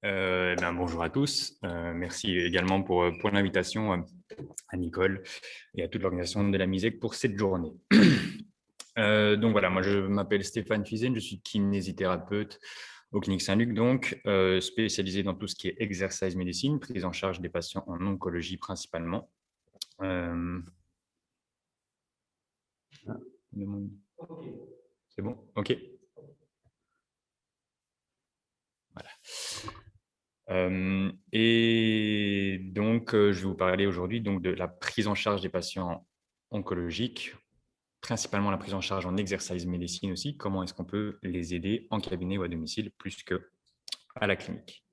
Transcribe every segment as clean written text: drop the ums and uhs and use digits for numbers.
Bonjour à tous. Merci également pour l'invitation à Nicole et à toute l'organisation de la MISEC pour cette journée. Donc voilà, moi je m'appelle Stéphane Fizen, je suis kinésithérapeute au Clinique Saint-Luc, donc spécialisé dans tout ce qui est exercice médecine, prise en charge des patients en oncologie principalement. C'est bon? Ok. Voilà. Et donc, je vais vous parler aujourd'hui de la prise en charge des patients oncologiques, principalement la prise en charge en exercice médecine aussi. Comment est-ce qu'on peut les aider en cabinet ou à domicile plus qu'à la clinique?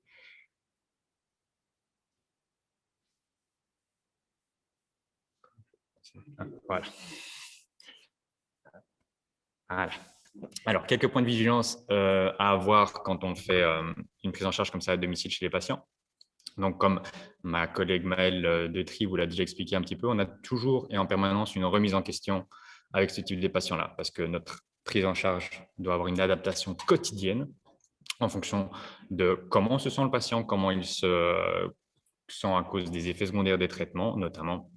Voilà. Voilà. Alors, quelques points de vigilance à avoir quand on fait une prise en charge comme ça à domicile chez les patients. Donc, comme ma collègue Maëlle de Tri vous l'a déjà expliqué un petit peu, on a toujours et en permanence une remise en question avec ce type de patients-là, parce que notre prise en charge doit avoir une adaptation quotidienne en fonction de comment se sent le patient, comment il se sent à cause des effets secondaires des traitements, notamment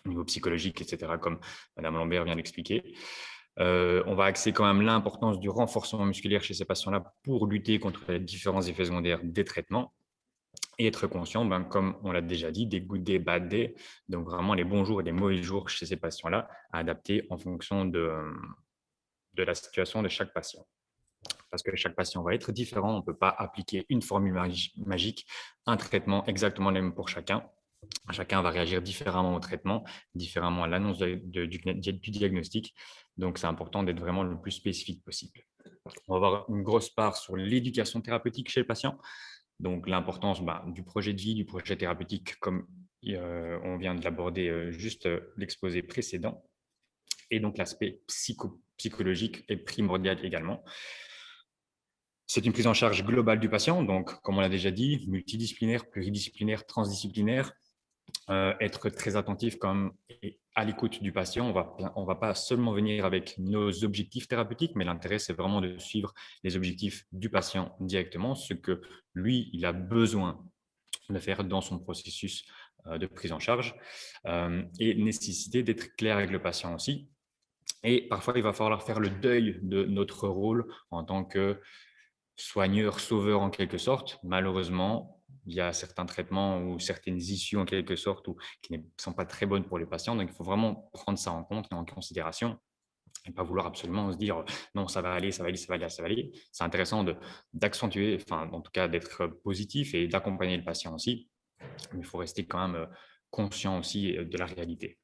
au niveau psychologique, etc., comme Madame Lambert vient d'expliquer. On va axer quand même l'importance du renforcement musculaire chez ces patients-là pour lutter contre les différents effets secondaires des traitements et être conscient, comme on l'a déjà dit, des good days, bad days, donc vraiment les bons jours et les mauvais jours chez ces patients-là, à adapter en fonction de la situation de chaque patient. Parce que chaque patient va être différent, on ne peut pas appliquer une formule magique, un traitement exactement le même pour chacun. Chacun va réagir différemment au traitement, différemment à l'annonce du diagnostic. Donc, c'est important d'être vraiment le plus spécifique possible. On va avoir une grosse part sur l'éducation thérapeutique chez le patient. Donc, l'importance du projet de vie, du projet thérapeutique, comme on vient de l'aborder juste l'exposé précédent. Et donc, l'aspect psychologique est primordial également. C'est une prise en charge globale du patient, donc, comme on l'a déjà dit, multidisciplinaire, pluridisciplinaire, transdisciplinaire. Être très attentif comme à l'écoute du patient. On va pas seulement venir avec nos objectifs thérapeutiques, mais l'intérêt, c'est vraiment de suivre les objectifs du patient directement, ce que lui, il a besoin de faire dans son processus de prise en charge et nécessité d'être clair avec le patient aussi. Et parfois, il va falloir faire le deuil de notre rôle en tant que soigneur, sauveur en quelque sorte. Malheureusement, il y a certains traitements ou certaines issues en quelque sorte qui ne sont pas très bonnes pour les patients. Donc, il faut vraiment prendre ça en compte et en considération et pas vouloir absolument se dire non, ça va aller, ça va aller, ça va aller, ça va aller. C'est intéressant d'accentuer, enfin, en tout cas, d'être positif et d'accompagner le patient aussi. Mais il faut rester quand même conscient aussi de la réalité.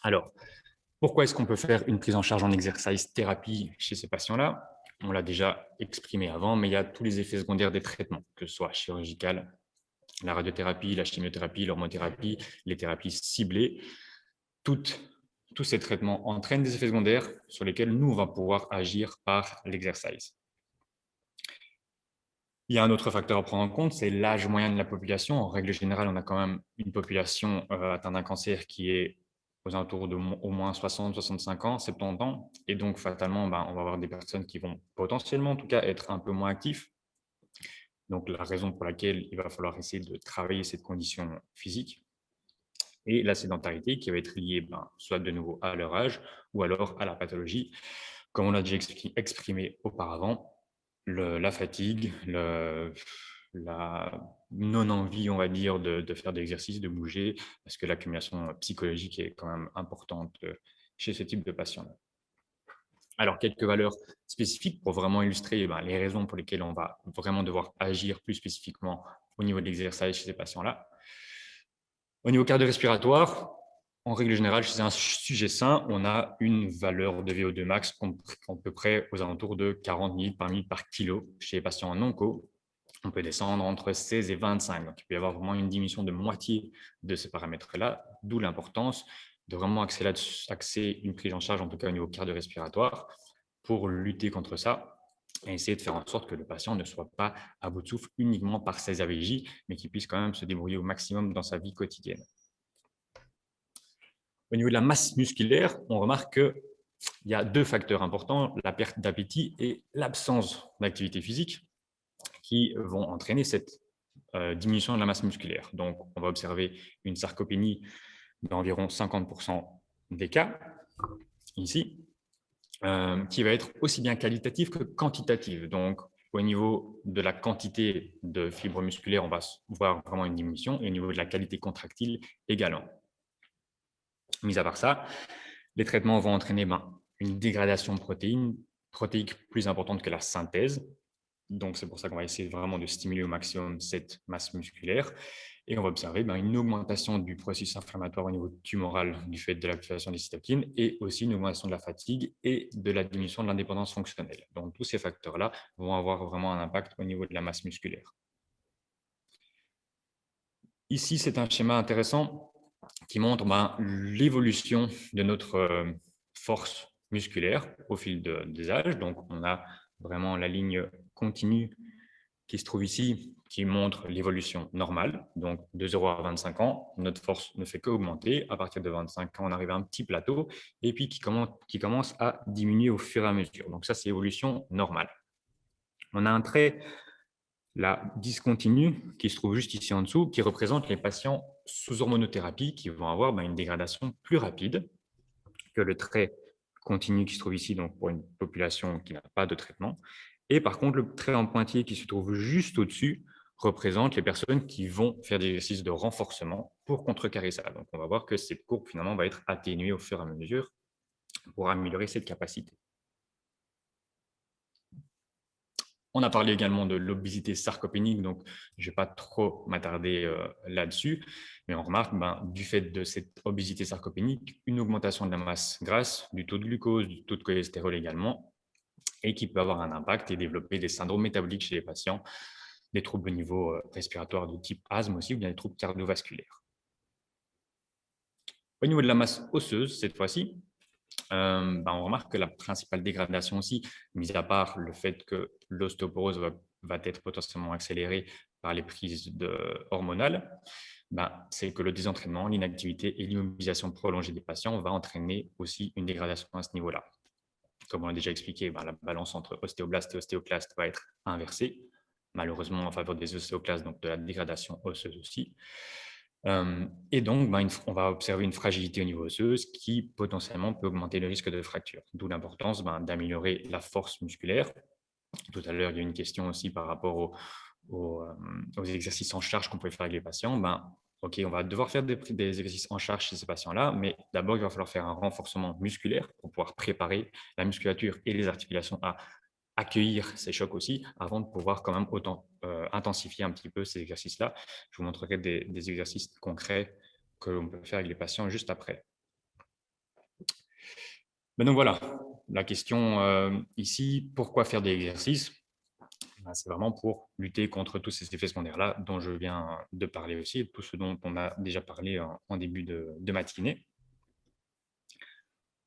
Alors, pourquoi est-ce qu'on peut faire une prise en charge en exercice thérapie chez ces patients-là? On l'a déjà exprimé avant, mais il y a tous les effets secondaires des traitements, que ce soit chirurgical, la radiothérapie, la chimiothérapie, l'hormothérapie, les thérapies ciblées. Tous ces traitements entraînent des effets secondaires sur lesquels nous, on va pouvoir agir par l'exercice. Il y a un autre facteur à prendre en compte, c'est l'âge moyen de la population. En règle générale, on a quand même une population atteinte d'un cancer qui est aux alentours de au moins 60, 65 ans, 70 ans. Et donc, fatalement, on va avoir des personnes qui vont potentiellement, en tout cas, être un peu moins actifs. Donc, la raison pour laquelle il va falloir essayer de travailler cette condition physique. Et la sédentarité qui va être liée soit de nouveau à leur âge ou alors à la pathologie. Comme on l'a déjà exprimé auparavant, la fatigue, la non-envie, on va dire, de faire de l'exercice, de bouger, parce que l'accumulation psychologique est quand même importante chez ce type de patients-là. Alors, quelques valeurs spécifiques pour vraiment illustrer les raisons pour lesquelles on va vraiment devoir agir plus spécifiquement au niveau de l'exercice chez ces patients-là. Au niveau cardio-respiratoire, en règle générale, chez un sujet sain, on a une valeur de VO2 max à peu près aux alentours de 40 000 par minute par kilo. Chez les patients en onco, on peut descendre entre 16 et 25. Donc, il peut y avoir vraiment une diminution de moitié de ces paramètres-là, d'où l'importance de vraiment axer une prise en charge, en tout cas au niveau cardio-respiratoire, pour lutter contre ça et essayer de faire en sorte que le patient ne soit pas à bout de souffle uniquement par ses AVJ, mais qu'il puisse quand même se débrouiller au maximum dans sa vie quotidienne. Au niveau de la masse musculaire, on remarque qu'il y a deux facteurs importants, la perte d'appétit et l'absence d'activité physique, qui vont entraîner cette diminution de la masse musculaire. Donc, on va observer une sarcopénie d'environ 50% des cas, ici, qui va être aussi bien qualitative que quantitative. Donc, au niveau de la quantité de fibres musculaires, on va voir vraiment une diminution, et au niveau de la qualité contractile également. Mis à part ça, les traitements vont entraîner une dégradation protéique plus importante que la synthèse. Donc, c'est pour ça qu'on va essayer vraiment de stimuler au maximum cette masse musculaire. Et on va observer une augmentation du processus inflammatoire au niveau tumoral du fait de l'activation des cytokines et aussi une augmentation de la fatigue et de la diminution de l'indépendance fonctionnelle. Donc, tous ces facteurs-là vont avoir vraiment un impact au niveau de la masse musculaire. Ici, c'est un schéma intéressant qui montre l'évolution de notre force musculaire au fil des âges. Donc, on a vraiment la ligne continue qui se trouve ici, qui montre l'évolution normale. Donc, de 0 à 25 ans, notre force ne fait qu'augmenter. À partir de 25 ans, on arrive à un petit plateau et puis qui commence à diminuer au fur et à mesure. Donc, ça, c'est l'évolution normale. On a un trait, la discontinue, qui se trouve juste ici en dessous, qui représente les patients sous hormonothérapie qui vont avoir une dégradation plus rapide que le trait continu qui se trouve ici, donc pour une population qui n'a pas de traitement. Et par contre, le trait en pointillé qui se trouve juste au-dessus représente les personnes qui vont faire des exercices de renforcement pour contrecarrer ça. Donc, on va voir que cette courbe, finalement, va être atténuée au fur et à mesure pour améliorer cette capacité. On a parlé également de l'obésité sarcopénique, donc je ne vais pas trop m'attarder là-dessus, mais on remarque du fait de cette obésité sarcopénique, une augmentation de la masse grasse, du taux de glucose, du taux de cholestérol également, et qui peut avoir un impact et développer des syndromes métaboliques chez les patients, des troubles au niveau respiratoire de type asthme aussi, ou bien des troubles cardiovasculaires. Au niveau de la masse osseuse, cette fois-ci, on remarque que la principale dégradation aussi, mis à part le fait que l'ostéoporose va être potentiellement accélérée par les prises hormonales, c'est que le désentraînement, l'inactivité et l'immobilisation prolongée des patients va entraîner aussi une dégradation à ce niveau-là. Comme on l'a déjà expliqué, la balance entre ostéoblastes et ostéoclastes va être inversée, malheureusement en faveur des ostéoclastes, donc de la dégradation osseuse aussi. Et donc, on va observer une fragilité au niveau osseuse qui potentiellement peut augmenter le risque de fracture. D'où l'importance d'améliorer la force musculaire. Tout à l'heure, il y a une question aussi par rapport aux exercices en charge qu'on peut faire avec les patients. OK, on va devoir faire des exercices en charge chez ces patients-là, mais d'abord, il va falloir faire un renforcement musculaire pour pouvoir préparer la musculature et les articulations à accueillir ces chocs aussi, avant de pouvoir quand même intensifier un petit peu ces exercices-là. Je vous montrerai des exercices concrets que l'on peut faire avec les patients juste après. Donc voilà, la question ici, pourquoi faire des exercices? C'est vraiment pour lutter contre tous ces effets secondaires-là dont je viens de parler aussi, et tout ce dont on a déjà parlé en début de matinée.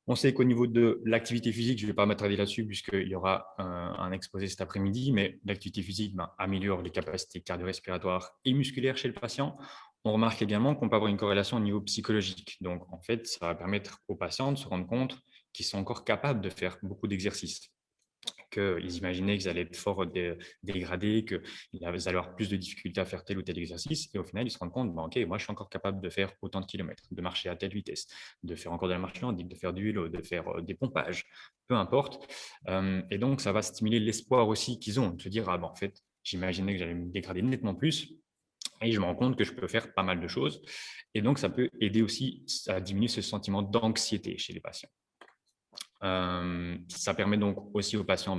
On sait qu'au niveau de l'activité physique, je ne vais pas m'attarder là-dessus puisqu'il y aura un exposé cet après-midi, mais l'activité physique améliore les capacités cardio-respiratoires et musculaires chez le patient. On remarque également qu'on peut avoir une corrélation au niveau psychologique. Donc, en fait, ça va permettre aux patients de se rendre compte qu'ils sont encore capables de faire beaucoup d'exercices, qu'ils imaginaient qu'ils allaient être fort dégradés, qu'ils allaient avoir plus de difficultés à faire tel ou tel exercice. Et au final, ils se rendent compte, OK, moi, je suis encore capable de faire autant de kilomètres, de marcher à telle vitesse, de faire encore de la marche nordique, de faire du vélo, de faire des pompages, peu importe. Et donc, ça va stimuler l'espoir aussi qu'ils ont, de se dire, en fait, j'imaginais que j'allais me dégrader nettement plus. Et je me rends compte que je peux faire pas mal de choses. Et donc, ça peut aider aussi à diminuer ce sentiment d'anxiété chez les patients. Ça permet donc aussi aux patients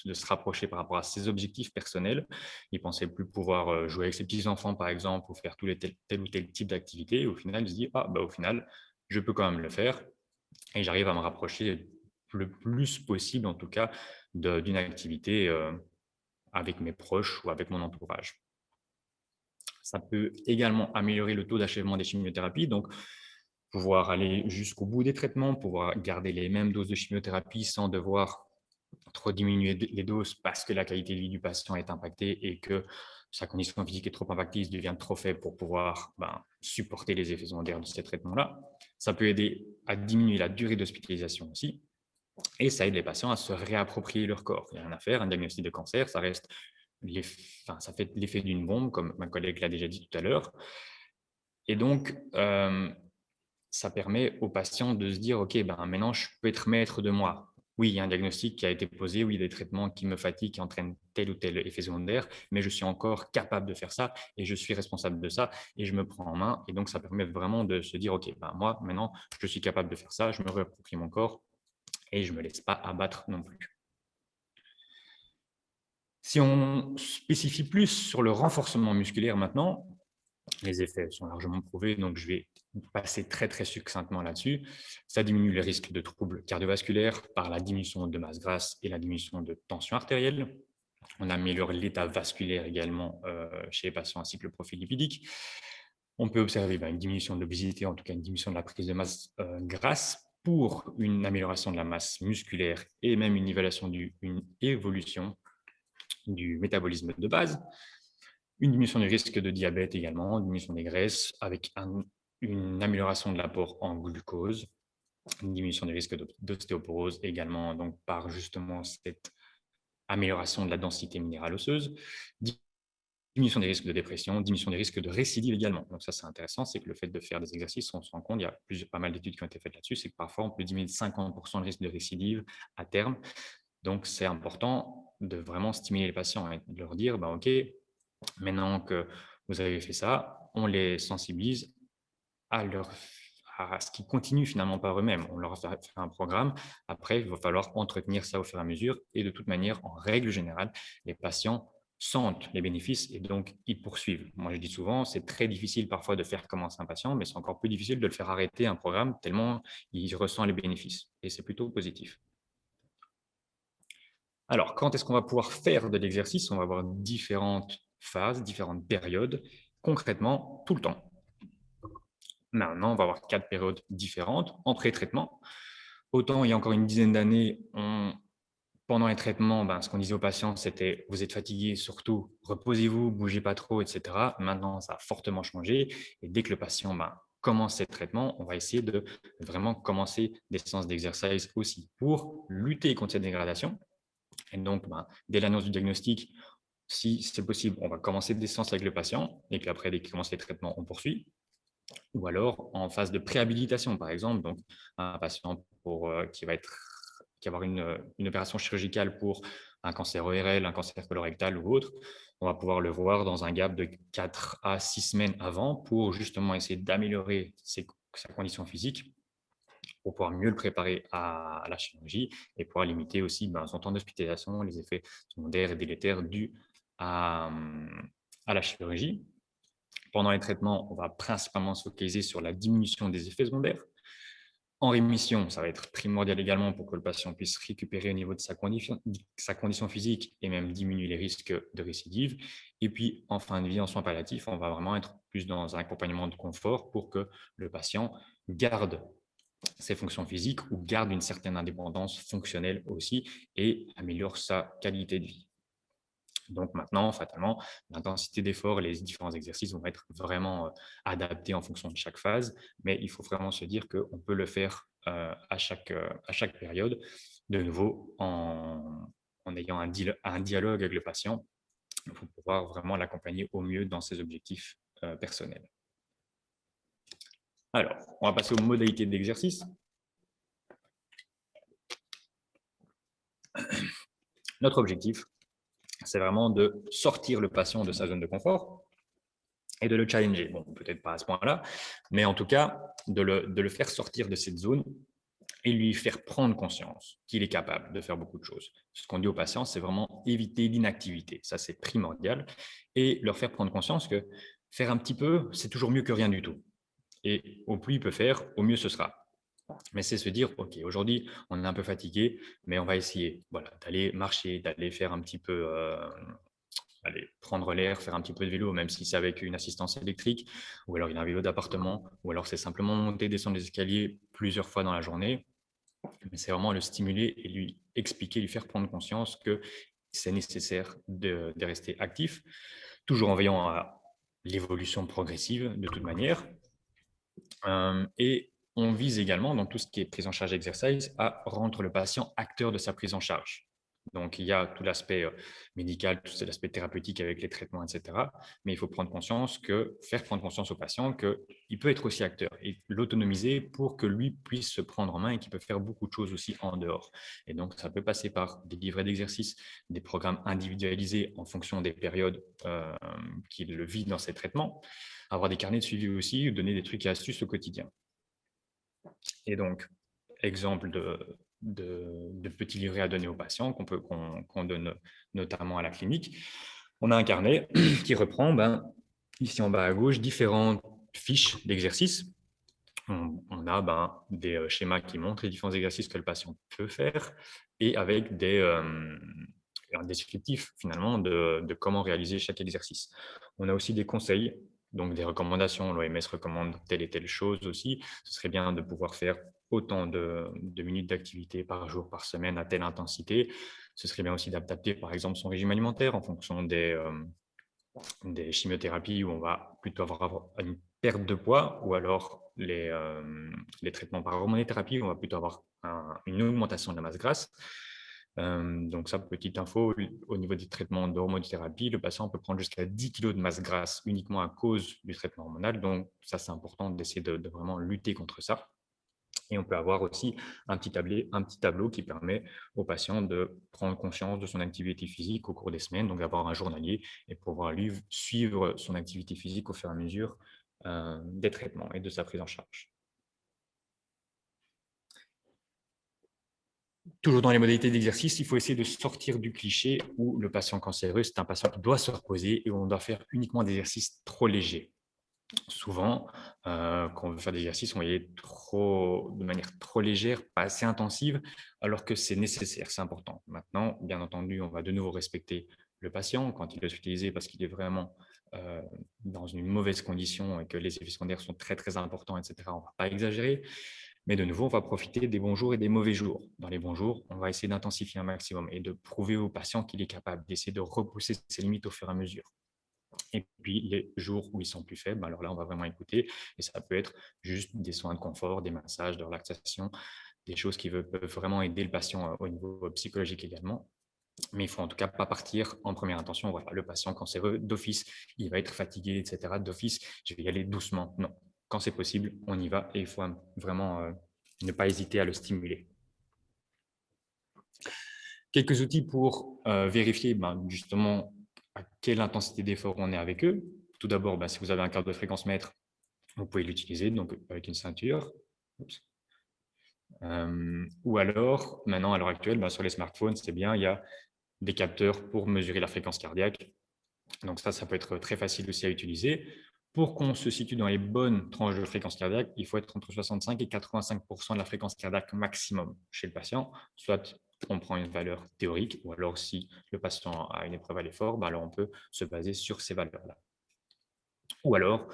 de se rapprocher par rapport à ses objectifs personnels. Ils ne pensaient plus pouvoir jouer avec ses petits-enfants, par exemple, ou faire tel ou tel type d'activité. Au final, ils se disent, au final, je peux quand même le faire. Et j'arrive à me rapprocher le plus possible, en tout cas, d'une activité avec mes proches ou avec mon entourage. Ça peut également améliorer le taux d'achèvement des chimiothérapies. Donc, pouvoir aller jusqu'au bout des traitements, pouvoir garder les mêmes doses de chimiothérapie sans devoir trop diminuer les doses parce que la qualité de vie du patient est impactée et que sa condition physique est trop impactée, il devient trop faible pour pouvoir supporter les effets secondaires de ces traitements-là. Ça peut aider à diminuer la durée d'hospitalisation aussi. Et ça aide les patients à se réapproprier leur corps. Il n'y a rien à faire, un diagnostic de cancer, ça reste ça fait l'effet d'une bombe, comme ma collègue l'a déjà dit tout à l'heure. Et donc, ça permet aux patients de se dire, OK, ben, maintenant, je peux être maître de moi. Oui, il y a un diagnostic qui a été posé, oui, il y a des traitements qui me fatiguent, qui entraînent tel ou tel effet secondaire, mais je suis encore capable de faire ça et je suis responsable de ça et je me prends en main. Et donc, ça permet vraiment de se dire, OK, ben, moi, maintenant, je suis capable de faire ça, je me réapproprie mon corps et je ne me laisse pas abattre non plus. Si on spécifie plus sur le renforcement musculaire maintenant, les effets sont largement prouvés, donc je vais passer très, très succinctement là-dessus. Ça diminue les risques de troubles cardiovasculaires par la diminution de masse grasse et la diminution de tension artérielle. On améliore l'état vasculaire également chez les patients ainsi que le profil lipidique. On peut observer une diminution de l'obésité, en tout cas une diminution de la prise de masse grasse pour une amélioration de la masse musculaire et même une évolution du métabolisme de base. Une diminution du risque de diabète également, une diminution des graisses avec une amélioration de l'apport en glucose, une diminution du risque d'ostéoporose également, donc par justement cette amélioration de la densité minérale osseuse, diminution des risques de dépression, diminution des risques de récidive également. Donc ça, c'est intéressant, c'est que le fait de faire des exercices, on se rend compte, il y a pas mal d'études qui ont été faites là-dessus, c'est que parfois on peut diminuer de 50% le risque de récidive à terme. Donc c'est important de vraiment stimuler les patients et de leur dire, OK, maintenant que vous avez fait ça, on les sensibilise à ce qu'ils continuent finalement par eux-mêmes. On leur a fait un programme. Après, il va falloir entretenir ça au fur et à mesure. Et de toute manière, en règle générale, les patients sentent les bénéfices et donc ils poursuivent. Moi, je dis souvent, c'est très difficile parfois de faire commencer un patient, mais c'est encore plus difficile de le faire arrêter un programme tellement il ressent les bénéfices. Et c'est plutôt positif. Alors, quand est-ce qu'on va pouvoir faire de l'exercice? On va avoir différentes phases, différentes périodes, concrètement tout le temps. Maintenant, on va avoir 4 périodes différentes en pré-traitement. Autant il y a encore une dizaine d'années, pendant les traitements, ce qu'on disait aux patients, c'était vous êtes fatigué, surtout reposez-vous, bougez pas trop, etc. Maintenant, ça a fortement changé. Et dès que le patient commence ses traitements, on va essayer de vraiment commencer des séances d'exercice aussi pour lutter contre cette dégradation. Et donc, dès l'annonce du diagnostic, si c'est possible, on va commencer des séances avec le patient et puis après, dès qu'il commence les traitements, on poursuit. Ou alors en phase de préhabilitation, par exemple, donc un patient qui va avoir une opération chirurgicale pour un cancer ORL, un cancer colorectal ou autre, on va pouvoir le voir dans un gap de 4 à 6 semaines avant pour justement essayer d'améliorer sa condition physique pour pouvoir mieux le préparer à la chirurgie et pouvoir limiter aussi son temps d'hospitalisation, les effets secondaires et délétères dus à la chirurgie. Pendant les traitements, on va principalement se focaliser sur la diminution des effets secondaires. En rémission, ça va être primordial également pour que le patient puisse récupérer au niveau de sa condition physique et même diminuer les risques de récidive. Et puis, en fin de vie, en soins palliatifs, on va vraiment être plus dans un accompagnement de confort pour que le patient garde ses fonctions physiques ou garde une certaine indépendance fonctionnelle aussi et améliore sa qualité de vie. Donc maintenant, fatalement, l'intensité d'effort et les différents exercices vont être vraiment adaptés en fonction de chaque phase, mais il faut vraiment se dire qu'on peut le faire à chaque période, de nouveau en ayant un dialogue avec le patient pour pouvoir vraiment l'accompagner au mieux dans ses objectifs personnels. Alors, on va passer aux modalités de l'exercice. Notre objectif, c'est vraiment de sortir le patient de sa zone de confort et de le challenger. Bon, peut-être pas à ce point-là, mais en tout cas, de le faire sortir de cette zone et lui faire prendre conscience qu'il est capable de faire beaucoup de choses. Ce qu'on dit aux patients, c'est vraiment éviter l'inactivité. Ça, c'est primordial. Et leur faire prendre conscience que faire un petit peu, c'est toujours mieux que rien du tout. Et au plus il peut faire, au mieux ce sera. Mais c'est se dire, OK, aujourd'hui, on est un peu fatigué, mais on va essayer d'aller marcher, d'aller faire un petit peu, aller prendre l'air, faire un petit peu de vélo, même si c'est avec une assistance électrique, ou alors il a un vélo d'appartement, ou alors c'est simplement monter, descendre les escaliers plusieurs fois dans la journée. Mais c'est vraiment le stimuler et lui expliquer, lui faire prendre conscience que c'est nécessaire de rester actif, toujours en veillant à l'évolution progressive de toute manière. Et on vise également, dans tout ce qui est prise en charge d'exercice, à rendre le patient acteur de sa prise en charge. Donc, il y a tout l'aspect médical, tout l'aspect thérapeutique avec les traitements, etc. Mais il faut faire prendre conscience au patient qu'il peut être aussi acteur et l'autonomiser pour que lui puisse se prendre en main et qu'il peut faire beaucoup de choses aussi en dehors. Et donc, ça peut passer par des livrets d'exercices, des programmes individualisés en fonction des périodes qu'il le vit dans ses traitements, avoir des carnets de suivi aussi, donner des trucs et astuces au quotidien. Et donc, exemple de petits livrets à donner aux patients qu'on donne notamment à la clinique. On a un carnet qui reprend, ici en bas à gauche, différentes fiches d'exercices. On a des schémas qui montrent les différents exercices que le patient peut faire et avec un descriptif finalement de comment réaliser chaque exercice. On a aussi des conseils, donc des recommandations. L'OMS recommande telle et telle chose aussi. Ce serait bien de pouvoir faire autant de minutes d'activité par jour, par semaine, à telle intensité. Ce serait bien aussi d'adapter par exemple son régime alimentaire en fonction des chimiothérapies où on va plutôt avoir une perte de poids ou alors les traitements par hormonothérapie où on va plutôt avoir une augmentation de la masse grasse. Donc ça, petite info, au niveau des traitements d'hormonothérapie, le patient peut prendre jusqu'à 10 kg de masse grasse uniquement à cause du traitement hormonal. Donc ça, c'est important d'essayer de vraiment lutter contre ça. Et on peut avoir aussi un petit tableau qui permet au patient de prendre conscience de son activité physique au cours des semaines, donc d'avoir un journalier et pouvoir lui suivre son activité physique au fur et à mesure des traitements et de sa prise en charge. Toujours dans les modalités d'exercice, il faut essayer de sortir du cliché où le patient cancéreux, c'est un patient qui doit se reposer et où on doit faire uniquement des exercices trop légers. Souvent, quand on veut faire des exercices, on y est de manière trop légère, pas assez intensive, alors que c'est nécessaire, c'est important. Maintenant, bien entendu, on va de nouveau respecter le patient quand il doit s'utiliser parce qu'il est vraiment dans une mauvaise condition et que les effets secondaires sont très, très importants, etc. On ne va pas exagérer. Mais de nouveau, on va profiter des bons jours et des mauvais jours. Dans les bons jours, on va essayer d'intensifier un maximum et de prouver au patient qu'il est capable, d'essayer de repousser ses limites au fur et à mesure. Et puis, les jours où ils sont plus faibles, alors là, on va vraiment écouter. Et ça peut être juste des soins de confort, des massages, de relaxation, des choses qui peuvent vraiment aider le patient au niveau psychologique également. Mais il faut en tout cas pas partir en première intention. Voilà, le patient cancéreux, d'office, il va être fatigué, etc. D'office, je vais y aller doucement. Non, quand c'est possible, on y va et il faut vraiment ne pas hésiter à le stimuler. Quelques outils pour vérifier justement à quelle intensité d'effort on est avec eux. Tout d'abord, si vous avez un cardio-fréquence-mètre, vous pouvez l'utiliser donc avec une ceinture. Ou alors, maintenant, à l'heure actuelle, sur les smartphones, c'est bien, il y a des capteurs pour mesurer la fréquence cardiaque. Donc ça peut être très facile aussi à utiliser. Pour qu'on se situe dans les bonnes tranches de fréquence cardiaque, il faut être entre 65 et 85% de la fréquence cardiaque maximum chez le patient. Soit on prend une valeur théorique, ou alors si le patient a une épreuve à l'effort, alors on peut se baser sur ces valeurs-là. Ou alors,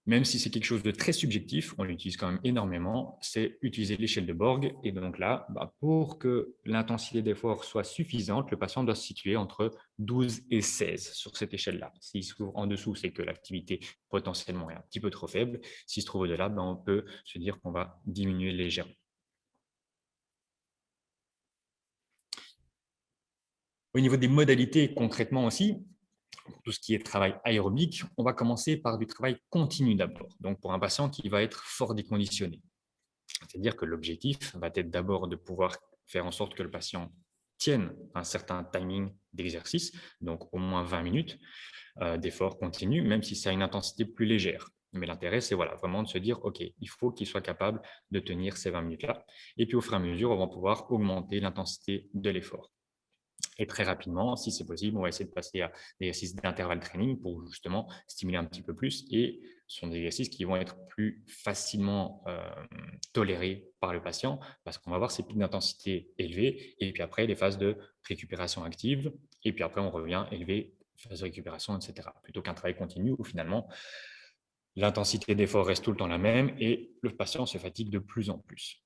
même si c'est quelque chose de très subjectif, on l'utilise quand même énormément, c'est utiliser l'échelle de Borg. Et donc là, pour que l'intensité d'effort soit suffisante, le patient doit se situer entre 12 et 16 sur cette échelle-là. S'il se trouve en dessous, c'est que l'activité potentiellement est un petit peu trop faible. S'il se trouve au-delà, on peut se dire qu'on va diminuer légèrement. Au niveau des modalités, concrètement aussi, pour tout ce qui est travail aérobique, on va commencer par du travail continu d'abord. Donc, pour un patient qui va être fort déconditionné. C'est-à-dire que l'objectif va être d'abord de pouvoir faire en sorte que le patient tienne un certain timing d'exercice, donc au moins 20 minutes d'effort continu, même si c'est à une intensité plus légère. Mais l'intérêt, c'est vraiment de se dire, OK, il faut qu'il soit capable de tenir ces 20 minutes-là. Et puis, au fur et à mesure, on va pouvoir augmenter l'intensité de l'effort. Et très rapidement, si c'est possible, on va essayer de passer à des exercices d'intervalle training pour justement stimuler un petit peu plus. Et ce sont des exercices qui vont être plus facilement tolérés par le patient parce qu'on va avoir ces pics d'intensité élevés et puis après les phases de récupération active. Et puis après, on revient élevé, phase de récupération, etc. Plutôt qu'un travail continu où finalement l'intensité d'effort reste tout le temps la même et le patient se fatigue de plus en plus.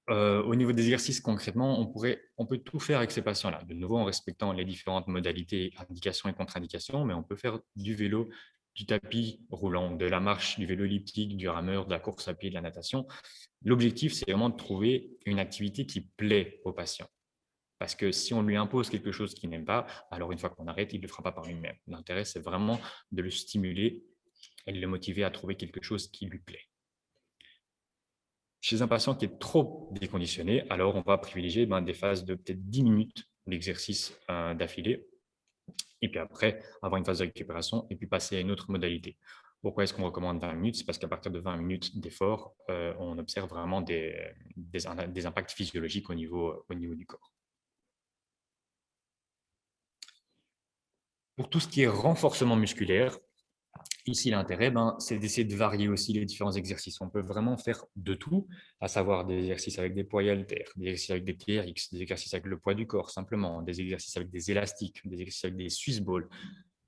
Au niveau des exercices, concrètement, on peut tout faire avec ces patients-là. De nouveau, en respectant les différentes modalités, indications et contre-indications, mais on peut faire du vélo, du tapis roulant, de la marche, du vélo elliptique, du rameur, de la course à pied, de la natation. L'objectif, c'est vraiment de trouver une activité qui plaît aux patients. Parce que si on lui impose quelque chose qu'il n'aime pas, alors une fois qu'on arrête, il ne le fera pas par lui-même. L'intérêt, c'est vraiment de le stimuler et de le motiver à trouver quelque chose qui lui plaît. Chez un patient qui est trop déconditionné, alors on va privilégier des phases de peut-être 10 minutes d'exercice d'affilée, et puis après, avoir une phase de récupération, et puis passer à une autre modalité. Pourquoi est-ce qu'on recommande 20 minutes? C'est parce qu'à partir de 20 minutes d'effort, on observe vraiment des impacts physiologiques au niveau du corps. Pour tout ce qui est renforcement musculaire, ici, l'intérêt, c'est d'essayer de varier aussi les différents exercices. On peut vraiment faire de tout, à savoir des exercices avec des poids haltères, des exercices avec des TRX, des exercices avec le poids du corps simplement, des exercices avec des élastiques, des exercices avec des Swiss balls.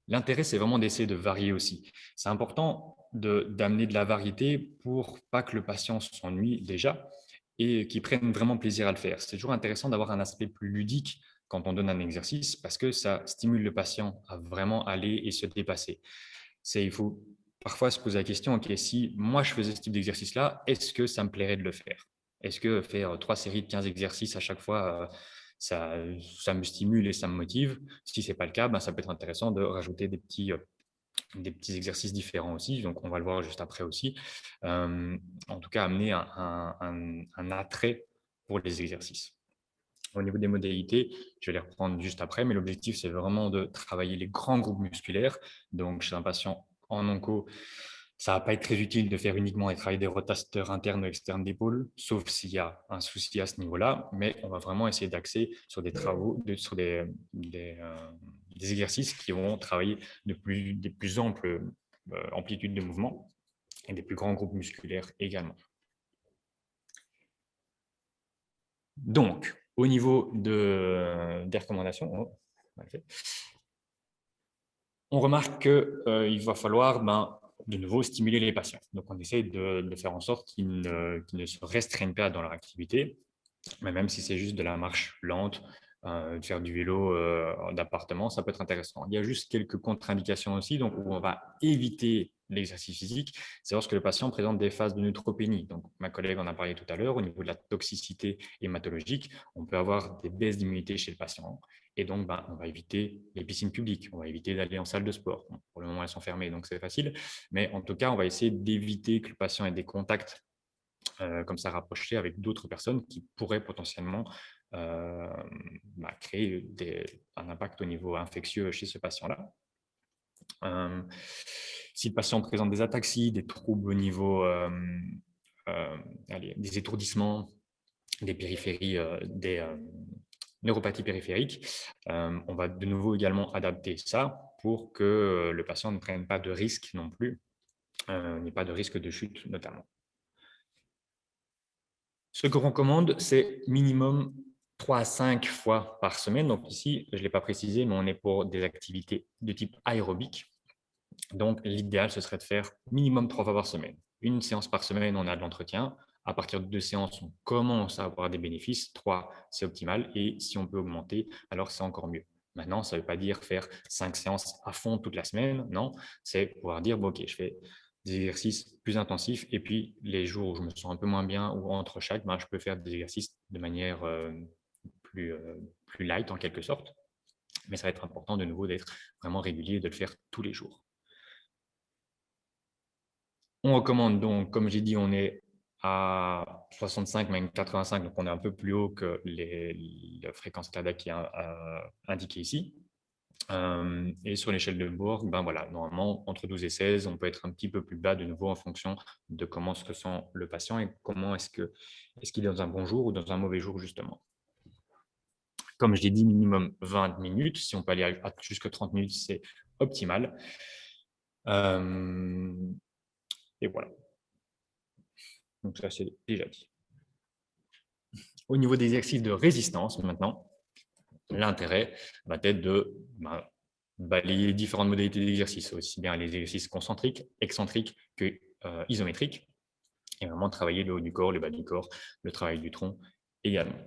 L'intérêt, c'est vraiment d'essayer de varier aussi. C'est important d'amener de la variété pour pas que le patient s'ennuie déjà et qu'il prenne vraiment plaisir à le faire. C'est toujours intéressant d'avoir un aspect plus ludique quand on donne un exercice parce que ça stimule le patient à vraiment aller et se dépasser. Il faut parfois se poser la question, ok, si moi je faisais ce type d'exercice-là, est-ce que ça me plairait de le faire? Est-ce que faire 3 séries de 15 exercices à chaque fois, ça me stimule et ça me motive? Si ce n'est pas le cas, ça peut être intéressant de rajouter des petits exercices différents aussi. Donc, on va le voir juste après aussi. En tout cas, amener un attrait pour les exercices. Au niveau des modalités, je vais les reprendre juste après, mais l'objectif, c'est vraiment de travailler les grands groupes musculaires. Donc, chez un patient en onco, ça ne va pas être très utile de faire uniquement et travailler des rotateurs internes ou externes d'épaule, sauf s'il y a un souci à ce niveau-là, mais on va vraiment essayer d'axer sur des travaux, sur des exercices qui vont travailler des plus amples amplitudes de mouvement et des plus grands groupes musculaires également. Donc, au niveau des recommandations, on remarque qu'il va falloir de nouveau stimuler les patients. Donc, on essaie de faire en sorte qu'ils ne se restreignent pas dans leur activité, mais même si c'est juste de la marche lente, de faire du vélo d'appartement, ça peut être intéressant. Il y a juste quelques contre-indications aussi, donc où on va éviter l'exercice physique, c'est lorsque le patient présente des phases de neutropénie. Donc, ma collègue en a parlé tout à l'heure, au niveau de la toxicité hématologique, on peut avoir des baisses d'immunité chez le patient. Et donc, on va éviter les piscines publiques, on va éviter d'aller en salle de sport. Bon, pour le moment, elles sont fermées, donc c'est facile. Mais en tout cas, on va essayer d'éviter que le patient ait des contacts comme ça rapprochés avec d'autres personnes qui pourraient potentiellement créer un impact au niveau infectieux chez ce patient-là. Si le patient présente des ataxies, des troubles au niveau des étourdissements, des périphéries, des neuropathies périphériques, on va de nouveau également adapter ça pour que le patient ne prenne pas de risque non plus, n'ait pas de risque de chute notamment. Ce qu'on recommande, c'est minimum 3 à 5 fois par semaine. Donc ici, je ne l'ai pas précisé, mais on est pour des activités de type aérobique. Donc l'idéal, ce serait de faire minimum 3 fois par semaine. Une séance par semaine, on a de l'entretien. À partir de 2 séances, on commence à avoir des bénéfices. 3, c'est optimal. Et si on peut augmenter, alors c'est encore mieux. Maintenant, ça ne veut pas dire faire 5 séances à fond toute la semaine. Non, c'est pouvoir dire, ok, je fais des exercices plus intensifs. Et puis, les jours où je me sens un peu moins bien ou entre chaque, je peux faire des exercices de manière plus light en quelque sorte. Mais ça va être important de nouveau d'être vraiment régulier et de le faire tous les jours. On recommande donc, comme j'ai dit, on est à 65, même 85, donc on est un peu plus haut que la fréquence cardiaque qui est indiquée ici. Et sur l'échelle de Borg, voilà, normalement, entre 12 et 16, on peut être un petit peu plus bas de nouveau en fonction de comment se sent le patient et comment est-ce qu'il est dans un bon jour ou dans un mauvais jour, justement. Comme je l'ai dit, minimum 20 minutes. Si on peut aller à jusqu'à 30 minutes, c'est optimal. Et voilà. Donc ça, c'est déjà dit. Au niveau des exercices de résistance, maintenant, l'intérêt va être de balayer les différentes modalités d'exercice, aussi bien les exercices concentriques, excentriques que isométriques, et vraiment travailler le haut du corps, le bas du corps, le travail du tronc également.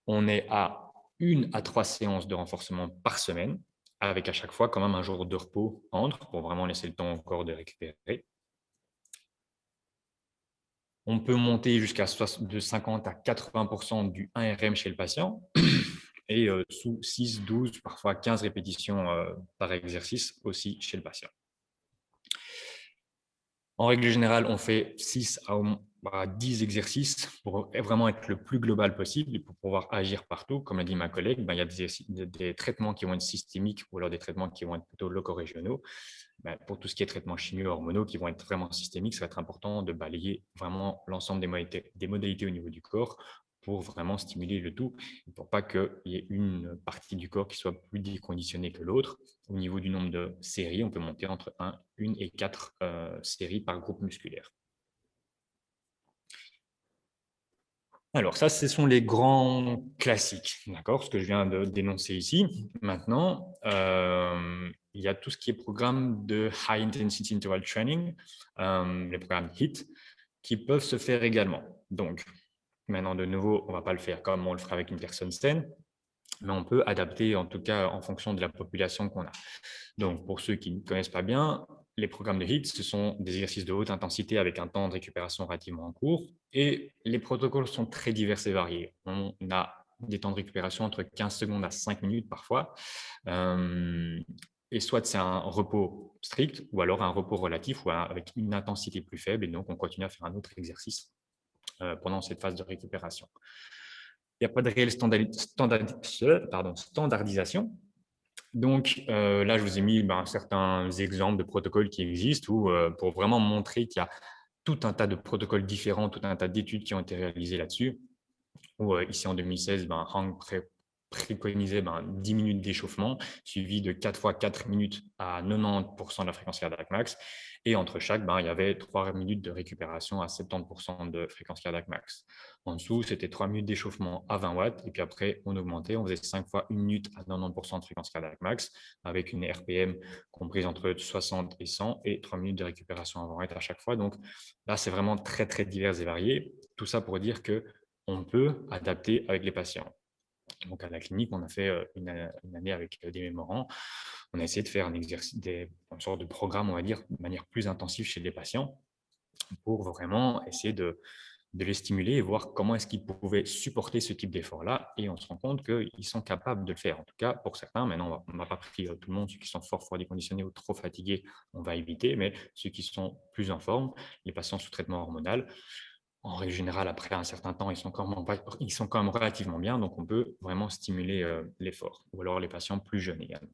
On est à 1 à 3 séances de renforcement par semaine, avec à chaque fois quand même un jour de repos entre, pour vraiment laisser le temps au corps de récupérer. On peut monter jusqu'à de 50 à 80% du 1RM chez le patient. et sous 6, 12, parfois 15 répétitions par exercice aussi chez le patient. En règle générale, on fait 6 à 10 exercices pour vraiment être le plus global possible et pour pouvoir agir partout. Comme l'a dit ma collègue, il y a des traitements qui vont être systémiques ou alors des traitements qui vont être plutôt loco-régionaux. Pour tout ce qui est traitements chimio-hormonaux qui vont être vraiment systémiques, ça va être important de balayer vraiment l'ensemble des modalités au niveau du corps pour vraiment stimuler le tout, pour pas qu'il y ait une partie du corps qui soit plus déconditionnée que l'autre. Au niveau du nombre de séries, on peut monter entre 1 et 4 séries par groupe musculaire. Alors ça, ce sont les grands classiques, d'accord, ce que je viens de dénoncer ici. Maintenant, il y a tout ce qui est programme de High Intensity Interval Training, les programmes HIIT, qui peuvent se faire également. Donc, maintenant, de nouveau, on ne va pas le faire comme on le ferait avec une personne saine, mais on peut adapter, en tout cas, en fonction de la population qu'on a. Donc, pour ceux qui ne connaissent pas bien, les programmes de HIIT, ce sont des exercices de haute intensité avec un temps de récupération relativement court et les protocoles sont très divers et variés. On a des temps de récupération entre 15 secondes à 5 minutes parfois. Et soit c'est un repos strict ou alors un repos relatif ou avec une intensité plus faible et donc on continue à faire un autre exercice pendant cette phase de récupération. Il n'y a pas de réelle standardisation. Donc là, je vous ai mis certains exemples de protocoles qui existent pour vraiment montrer qu'il y a tout un tas de protocoles différents, tout un tas d'études qui ont été réalisées là-dessus. Ici, en 2016, Hang préconisait 10 minutes d'échauffement, suivi de 4 fois 4 minutes à 90% de la fréquence cardiaque max. Et entre chaque, il y avait 3 minutes de récupération à 70% de fréquence cardiaque max. En dessous, c'était 3 minutes d'échauffement à 20 watts. Et puis après, on augmentait, on faisait 5 fois 1 minute à 90% de fréquence cardiaque max, avec une RPM comprise entre 60 et 100 et 3 minutes de récupération à 20 watts à chaque fois. Donc là, c'est vraiment très, très divers et varié. Tout ça pour dire qu'on peut adapter avec les patients. Donc à la clinique, on a fait une année avec des mémorants. On a essayé de faire une sorte de programme, on va dire, de manière plus intensive chez les patients pour vraiment essayer de les stimuler et voir comment est-ce qu'ils pouvaient supporter ce type d'effort-là. Et on se rend compte qu'ils sont capables de le faire. En tout cas, pour certains, maintenant, on n'a pas pris tout le monde, ceux qui sont fort déconditionnés ou trop fatigués, on va éviter, mais ceux qui sont plus en forme, les patients sous traitement hormonal, en règle générale, après un certain temps, ils sont quand même relativement bien, donc on peut vraiment stimuler l'effort, ou alors les patients plus jeunes également.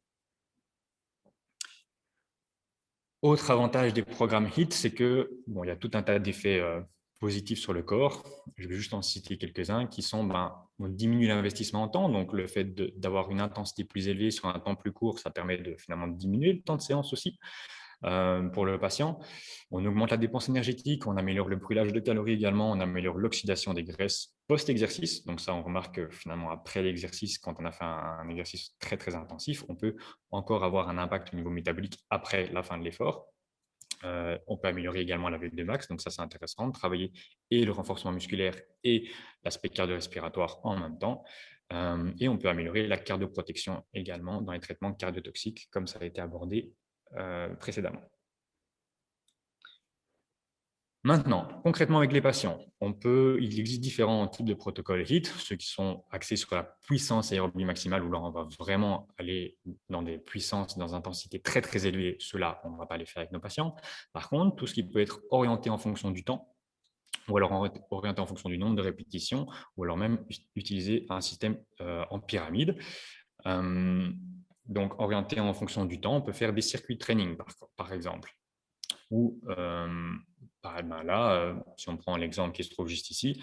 Autre avantage des programmes HIIT, c'est que il y a tout un tas d'effets positifs sur le corps. Je vais juste en citer quelques-uns qui sont, on diminue l'investissement en temps, donc le fait d'avoir une intensité plus élevée sur un temps plus court, ça permet de finalement diminuer le temps de séance aussi. Pour le patient. On augmente la dépense énergétique, on améliore le brûlage de calories également, on améliore l'oxydation des graisses post-exercice. Donc ça, on remarque que finalement, après l'exercice, quand on a fait un exercice très, très intensif, on peut encore avoir un impact au niveau métabolique après la fin de l'effort. On peut améliorer également la VO2 max, donc ça c'est intéressant de travailler et le renforcement musculaire et l'aspect cardio-respiratoire en même temps. Et on peut améliorer la cardioprotection également dans les traitements cardiotoxiques, comme ça a été abordé précédemment. Maintenant, concrètement avec les patients, il existe différents types de protocoles HIIT, ceux qui sont axés sur la puissance aérobie maximale, où là on va vraiment aller dans des puissances, dans des intensités très très élevées, ceux-là on ne va pas les faire avec nos patients. Par contre, tout ce qui peut être orienté en fonction du temps, ou alors orienté en fonction du nombre de répétitions, ou alors même utiliser un système en pyramide. Donc, orienté en fonction du temps, on peut faire des circuits de training, par exemple. Ou là, si on prend l'exemple qui se trouve juste ici,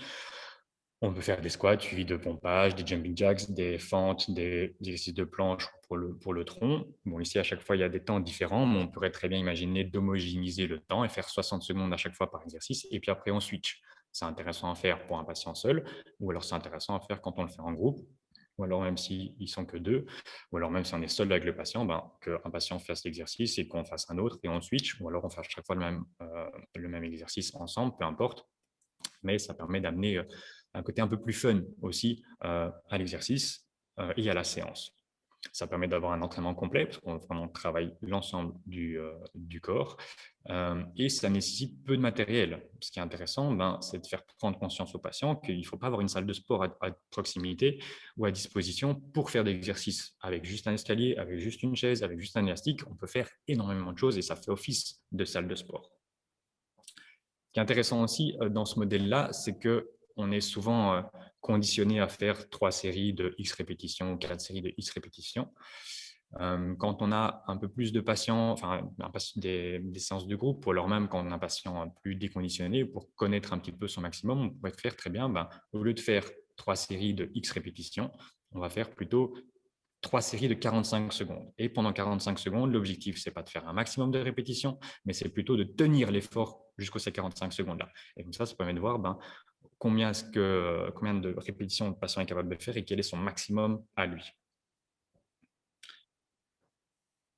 on peut faire des squats suivis de pompage, des jumping jacks, des fentes, des exercices de planche pour le tronc. Bon, ici, à chaque fois, il y a des temps différents, mais on pourrait très bien imaginer d'homogénéiser le temps et faire 60 secondes à chaque fois par exercice, et puis après, on switch. C'est intéressant à faire pour un patient seul, ou alors c'est intéressant à faire quand on le fait en groupe, ou alors même s'ils ne sont que deux, ou alors même si on est seul avec le patient, qu'un patient fasse l'exercice et qu'on fasse un autre et on switch, ou alors on fait à chaque fois le même exercice ensemble, peu importe. Mais ça permet d'amener un côté un peu plus fun aussi à l'exercice et à la séance. Ça permet d'avoir un entraînement complet parce qu'on vraiment travaille l'ensemble du corps et ça nécessite peu de matériel. Ce qui est intéressant, c'est de faire prendre conscience aux patients qu'il ne faut pas avoir une salle de sport à proximité ou à disposition pour faire des exercices. Avec juste un escalier, avec juste une chaise, avec juste un élastique, on peut faire énormément de choses et ça fait office de salle de sport. Ce qui est intéressant aussi dans ce modèle-là, c'est qu'on est souvent conditionné à faire 3 séries de X répétitions ou 4 séries de X répétitions. Quand on a un peu plus de patients, enfin des séances de groupe, ou alors même quand on a un patient plus déconditionné, pour connaître un petit peu son maximum, on pourrait faire très bien, au lieu de faire 3 séries de X répétitions, on va faire plutôt 3 séries de 45 secondes. Et pendant 45 secondes, l'objectif, ce n'est pas de faire un maximum de répétitions, mais c'est plutôt de tenir l'effort jusqu'à ces 45 secondes-là. Et comme ça permet de voir combien de répétitions le patient est capable de faire et quel est son maximum à lui.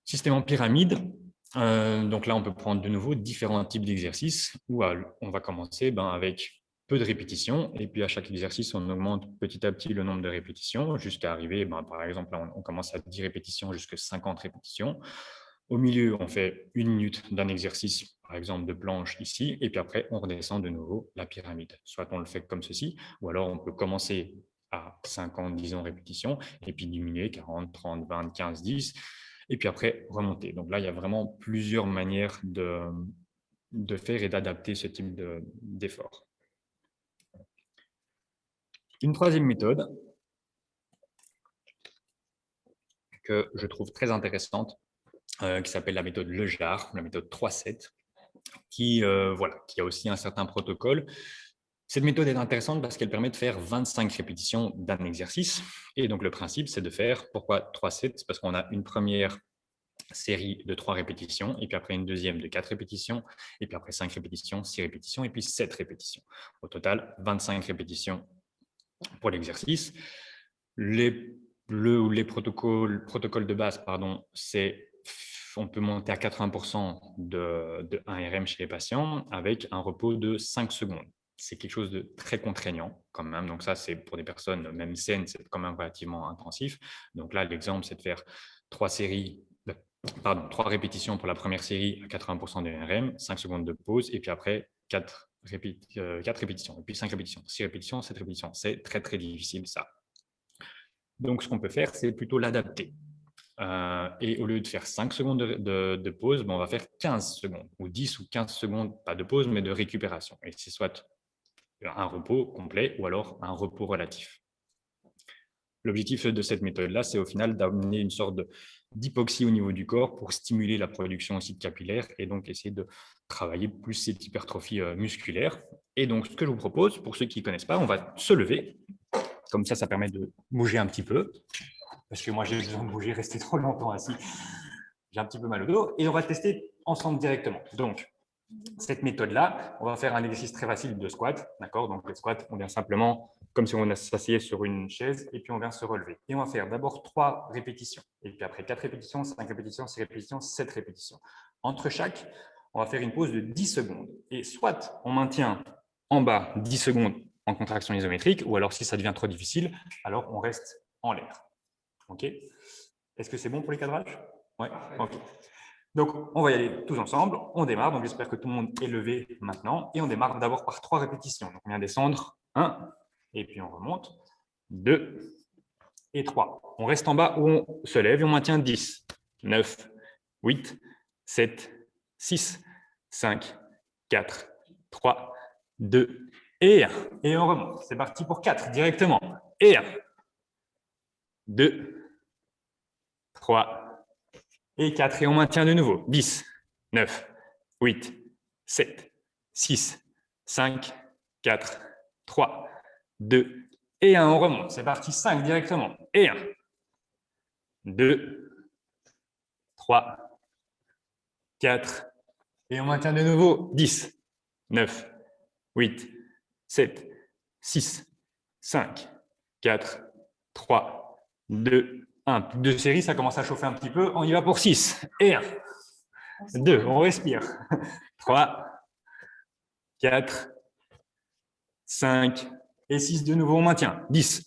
Système en pyramide. Donc là, on peut prendre de nouveau différents types d'exercices où on va commencer avec peu de répétitions et puis à chaque exercice, on augmente petit à petit le nombre de répétitions jusqu'à arriver, par exemple, là, on commence à 10 répétitions jusqu'à 50 répétitions. Au milieu, on fait 1 minute d'un exercice, par exemple de planche ici, et puis après, on redescend de nouveau la pyramide. Soit on le fait comme ceci, ou alors on peut commencer à 50, disons, répétitions, et puis diminuer 40, 30, 20, 15, 10, et puis après, remonter. Donc là, il y a vraiment plusieurs manières de faire et d'adapter ce type d'effort. Une troisième méthode que je trouve très intéressante, qui s'appelle la méthode Lejar, la méthode 3-7, qui a aussi un certain protocole. Cette méthode est intéressante parce qu'elle permet de faire 25 répétitions d'un exercice. Et donc, le principe, c'est de faire, pourquoi 3-7 ? C'est parce qu'on a une première série de 3 répétitions, et puis après une deuxième de 4 répétitions, et puis après 5 répétitions, 6 répétitions, et puis 7 répétitions. Au total, 25 répétitions pour l'exercice. Les protocoles de base, c'est on peut monter à 80% de 1 RM chez les patients avec un repos de 5 secondes. C'est quelque chose de très contraignant quand même. Donc ça, c'est pour des personnes même saines, c'est quand même relativement intensif. Donc là, l'exemple, c'est de faire 3 répétitions pour la première série à 80% de RM, 5 secondes de pause, et puis après 4 répétitions, et puis 5 répétitions, 6 répétitions, 7 répétitions. C'est très, très difficile, ça. Donc, ce qu'on peut faire, c'est plutôt l'adapter. Et au lieu de faire 5 secondes de pause, on va faire 15 secondes, ou 10 ou 15 secondes, pas de pause, mais de récupération. Et c'est soit un repos complet ou alors un repos relatif. L'objectif de cette méthode-là, c'est au final d'amener une sorte d'hypoxie au niveau du corps pour stimuler la production aussi de capillaires et donc essayer de travailler plus cette hypertrophie musculaire. Et donc, ce que je vous propose, pour ceux qui ne connaissent pas, on va se lever. Comme ça permet de bouger un petit peu. Parce que moi, j'ai besoin de bouger, rester trop longtemps assis. J'ai un petit peu mal au dos. Et on va tester ensemble directement. Donc, cette méthode-là, on va faire un exercice très facile de squat. D'accord ? Donc, le squat, on vient simplement, comme si on s'asseyait sur une chaise, et puis on vient se relever. Et on va faire d'abord 3 répétitions. Et puis après 4 répétitions, 5 répétitions, 6 répétitions, 7 répétitions. Entre chaque, on va faire une pause de 10 secondes. Et soit on maintient en bas 10 secondes en contraction isométrique, ou alors si ça devient trop difficile, alors on reste en l'air. OK ? Est-ce que c'est bon pour les cadrages ? Oui. OK. Donc, on va y aller tous ensemble. On démarre. Donc, j'espère que tout le monde est levé maintenant. Et on démarre d'abord par 3 répétitions. Donc, on vient descendre 1, et puis on remonte 2 et 3. On reste en bas où on se lève et on maintient 10, 9, 8, 7, 6, 5, 4, 3, 2 et 1. Et on remonte. C'est parti pour 4 directement. Et 1, 2, 3 et 4. Et on maintient de nouveau. 10, 9, 8, 7, 6, 5, 4, 3, 2 et 1. On remonte. C'est parti. 5 directement. Et 1, 2, 3, 4. Et on maintient de nouveau. 10, 9, 8, 7, 6, 5, 4, 3, 2, 1. Plus de série, ça commence à chauffer un petit peu. On y va pour 6. Et 1, 2, on respire. 3, 4, 5 et 6 de nouveau, on maintient. 10,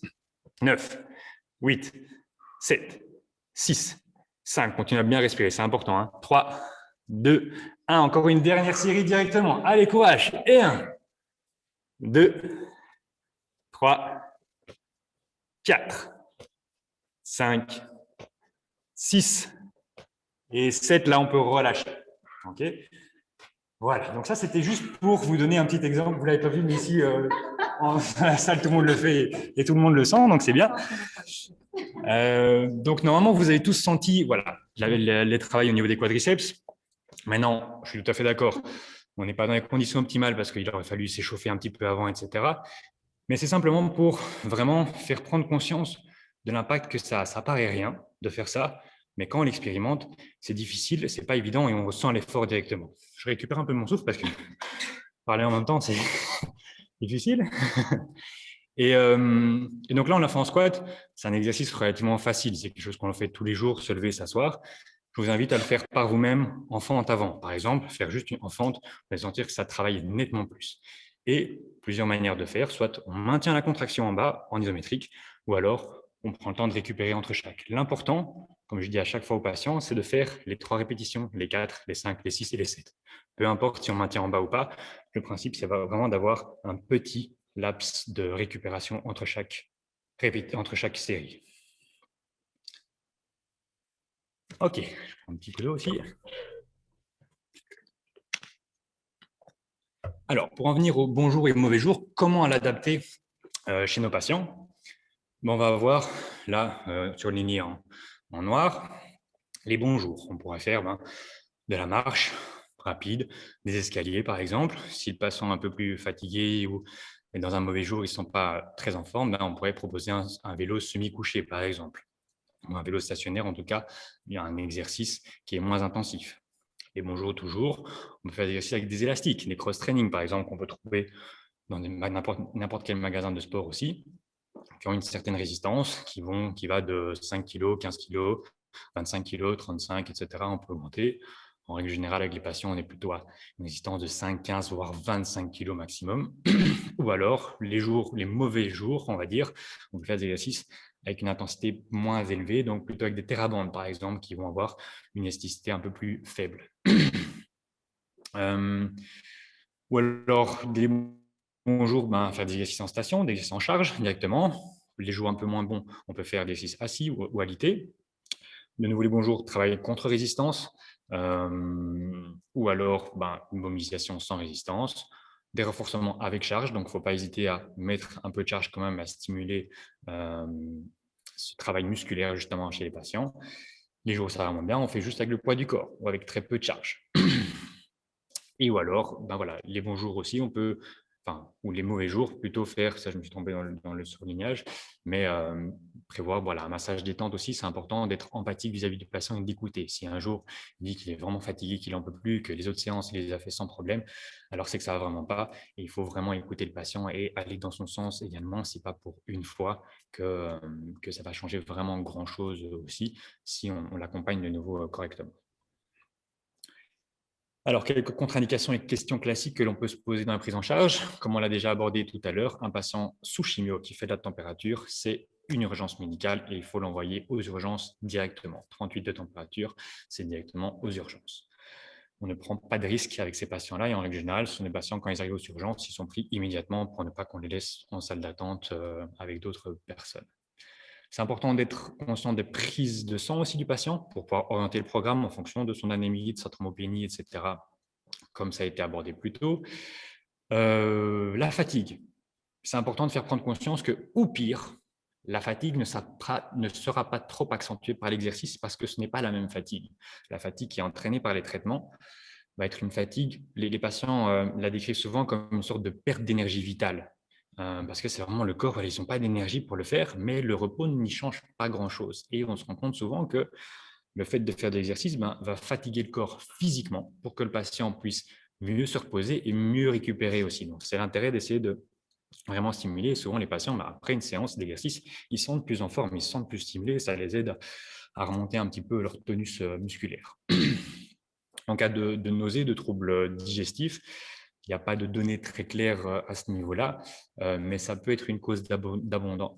9, 8, 7, 6, 5. Continue à bien respirer, c'est important. Hein. 3, 2, 1. Encore une dernière série directement. Allez, courage. Et 1, 2, 3, 4, 5, 6 et 7. Là, on peut relâcher. OK. Voilà, donc ça, c'était juste pour vous donner un petit exemple. Vous ne l'avez pas vu, mais ici, dans la salle, tout le monde le fait et tout le monde le sent, donc c'est bien. Donc, normalement, vous avez tous senti voilà, les travails au niveau des quadriceps. Maintenant, je suis tout à fait d'accord. On n'est pas dans les conditions optimales parce qu'il aurait fallu s'échauffer un petit peu avant, etc. Mais c'est simplement pour vraiment faire prendre conscience de l'impact que ça paraît rien de faire ça. Mais quand on l'expérimente, c'est difficile, c'est pas évident et on ressent l'effort directement. Je récupère un peu mon souffle parce que parler en même temps, c'est difficile. Et donc là, on l'a fait en squat. C'est un exercice relativement facile. C'est quelque chose qu'on fait tous les jours, se lever, s'asseoir. Je vous invite à le faire par vous-même en fente avant. Par exemple, faire juste une fente, vous allez sentir que ça travaille nettement plus. Et plusieurs manières de faire, soit on maintient la contraction en bas, en isométrique, ou alors on prend le temps de récupérer entre chaque. L'important, comme je dis à chaque fois aux patients, c'est de faire les 3 répétitions, les 4, les 5, les 6 et les 7. Peu importe si on maintient en bas ou pas, le principe, c'est vraiment d'avoir un petit laps de récupération entre chaque série. Ok, je prends un petit peu d'eau aussi. Alors, pour en venir au bon jour et au mauvais jour, comment l'adapter chez nos patients? On va voir là, surligné en noir, les bons jours. On pourrait faire de la marche rapide, des escaliers par exemple. Si le patient est un peu plus fatigué ou est dans un mauvais jour, ils ne sont pas très en forme, on pourrait proposer un vélo semi-couché par exemple. Ou un vélo stationnaire, en tout cas, il y a un exercice qui est moins intensif. Et bonjour toujours, on peut faire des exercices avec des élastiques, des cross-training par exemple, qu'on peut trouver dans n'importe quel magasin de sport aussi, qui ont une certaine résistance, qui va de 5 kg, 15 kg, 25 kg, 35, etc. On peut augmenter. En règle générale, avec les patients, on est plutôt à une résistance de 5, 15, voire 25 kg maximum. Ou alors, les mauvais jours, on va dire, on peut faire des exercices avec une intensité moins élevée, donc plutôt avec des TheraBand, par exemple, qui vont avoir une élasticité un peu plus faible. Ou alors, des bons jours, faire des exercices en station, des exercices en charge directement. Les jours un peu moins bons, on peut faire des exercices assis ou alité. De nouveau, les bons jours, travailler contre résistance, ou alors une mobilisation sans résistance, des renforcements avec charge. Donc, il ne faut pas hésiter à mettre un peu de charge quand même, à stimuler ce travail musculaire justement chez les patients. Les jours où ça va moins bien, on fait juste avec le poids du corps ou avec très peu de charge. Et ou alors, voilà, les bons jours aussi, on peut, ou les mauvais jours, plutôt faire, ça je me suis trompé dans le surlignage, mais prévoir un massage détente aussi, c'est important d'être empathique vis-à-vis du patient et d'écouter. Si un jour il dit qu'il est vraiment fatigué, qu'il n'en peut plus, que les autres séances, il les a fait sans problème, alors c'est que ça ne va vraiment pas. Et il faut vraiment écouter le patient et aller dans son sens également, si pas pour une fois, que ça va changer vraiment grand-chose aussi, si on l'accompagne de nouveau correctement. Alors, quelques contre-indications et questions classiques que l'on peut se poser dans la prise en charge. Comme on l'a déjà abordé tout à l'heure, un patient sous chimio qui fait de la température, c'est une urgence médicale et il faut l'envoyer aux urgences directement. 38 de température, c'est directement aux urgences. On ne prend pas de risque avec ces patients-là et en règle générale, ce sont des patients, quand ils arrivent aux urgences, ils sont pris immédiatement pour ne pas qu'on les laisse en salle d'attente avec d'autres personnes. C'est important d'être conscient des prises de sang aussi du patient pour pouvoir orienter le programme en fonction de son anémie, de sa thrombopénie, etc., comme ça a été abordé plus tôt. La fatigue. C'est important de faire prendre conscience que, ou pire, la fatigue ne sera pas trop accentuée par l'exercice parce que ce n'est pas la même fatigue. La fatigue qui est entraînée par les traitements va être une fatigue, les patients la décrivent souvent comme une sorte de perte d'énergie vitale. Parce que c'est vraiment le corps, ils n'ont pas d'énergie pour le faire, mais le repos n'y change pas grand-chose. Et on se rend compte souvent que le fait de faire de l'exercice va fatiguer le corps physiquement pour que le patient puisse mieux se reposer et mieux récupérer aussi. Donc, c'est l'intérêt d'essayer de vraiment stimuler. Et souvent, les patients, après une séance d'exercice, ils sont plus en forme, ils se sentent plus stimulés, ça les aide à remonter un petit peu leur tonus musculaire. En cas de nausées, de troubles digestifs, il n'y a pas de données très claires à ce niveau-là, mais ça peut être une cause d'abandon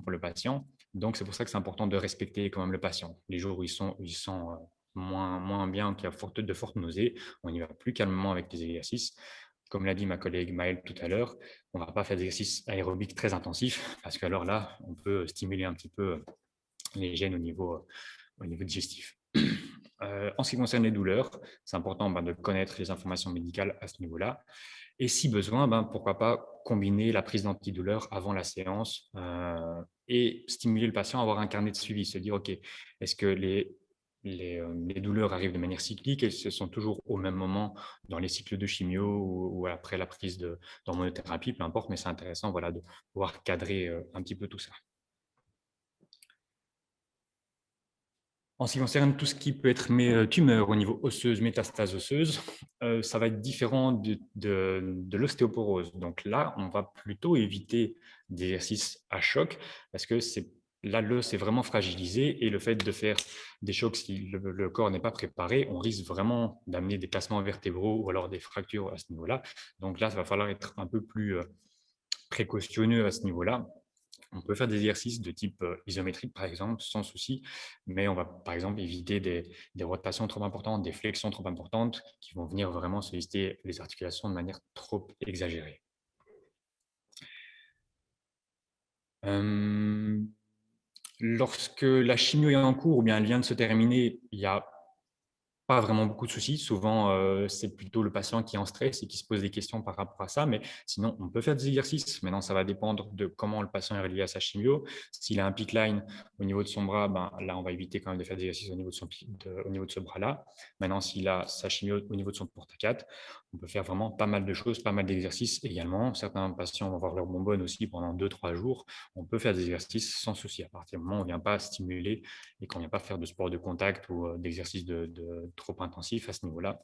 pour le patient. Donc, c'est pour ça que c'est important de respecter quand même le patient. Les jours où ils sont moins bien, qu'il y a de fortes nausées, on y va plus calmement avec les exercices. Comme l'a dit ma collègue Maëlle tout à l'heure, on ne va pas faire d'exercices aérobiques très intensifs parce qu'alors là, on peut stimuler un petit peu les gènes au niveau digestif. En ce qui concerne les douleurs, c'est important de connaître les informations médicales à ce niveau-là. Et si besoin, pourquoi pas combiner la prise d'antidouleur avant la séance et stimuler le patient à avoir un carnet de suivi, se dire, OK, est-ce que les douleurs arrivent de manière cyclique et ce sont toujours au même moment dans les cycles de chimio ou après la prise d'hormonothérapie, peu importe, mais c'est intéressant voilà, de pouvoir cadrer un petit peu tout ça. En ce qui concerne tout ce qui peut être tumeur au niveau osseuse, métastase osseuse, ça va être différent de l'ostéoporose. Donc là, on va plutôt éviter des exercices à choc parce que là, l'os est vraiment fragilisé et le fait de faire des chocs, si le corps n'est pas préparé, on risque vraiment d'amener des placements vertébraux ou alors des fractures à ce niveau-là. Donc là, ça va falloir être un peu plus précautionneux à ce niveau-là. On peut faire des exercices de type isométrique, par exemple, sans souci, mais on va, par exemple, éviter des rotations trop importantes, des flexions trop importantes qui vont venir vraiment solliciter les articulations de manière trop exagérée. Lorsque la chimio est en cours ou bien elle vient de se terminer, il y a pas vraiment beaucoup de soucis. Souvent, c'est plutôt le patient qui est en stress et qui se pose des questions par rapport à ça. Mais sinon, on peut faire des exercices. Maintenant, ça va dépendre de comment le patient est relié à sa chimio. S'il a un PICC line au niveau de son bras, là, on va éviter quand même de faire des exercices au niveau de ce bras-là. Maintenant, s'il a sa chimio au niveau de son porte-à-4, on peut faire vraiment pas mal de choses, pas mal d'exercices également. Certains patients vont avoir leur bonbonne aussi pendant 2-3 jours. On peut faire des exercices sans souci. À partir du moment où on ne vient pas stimuler et qu'on ne vient pas faire de sport de contact ou d'exercice trop intensif à ce niveau-là,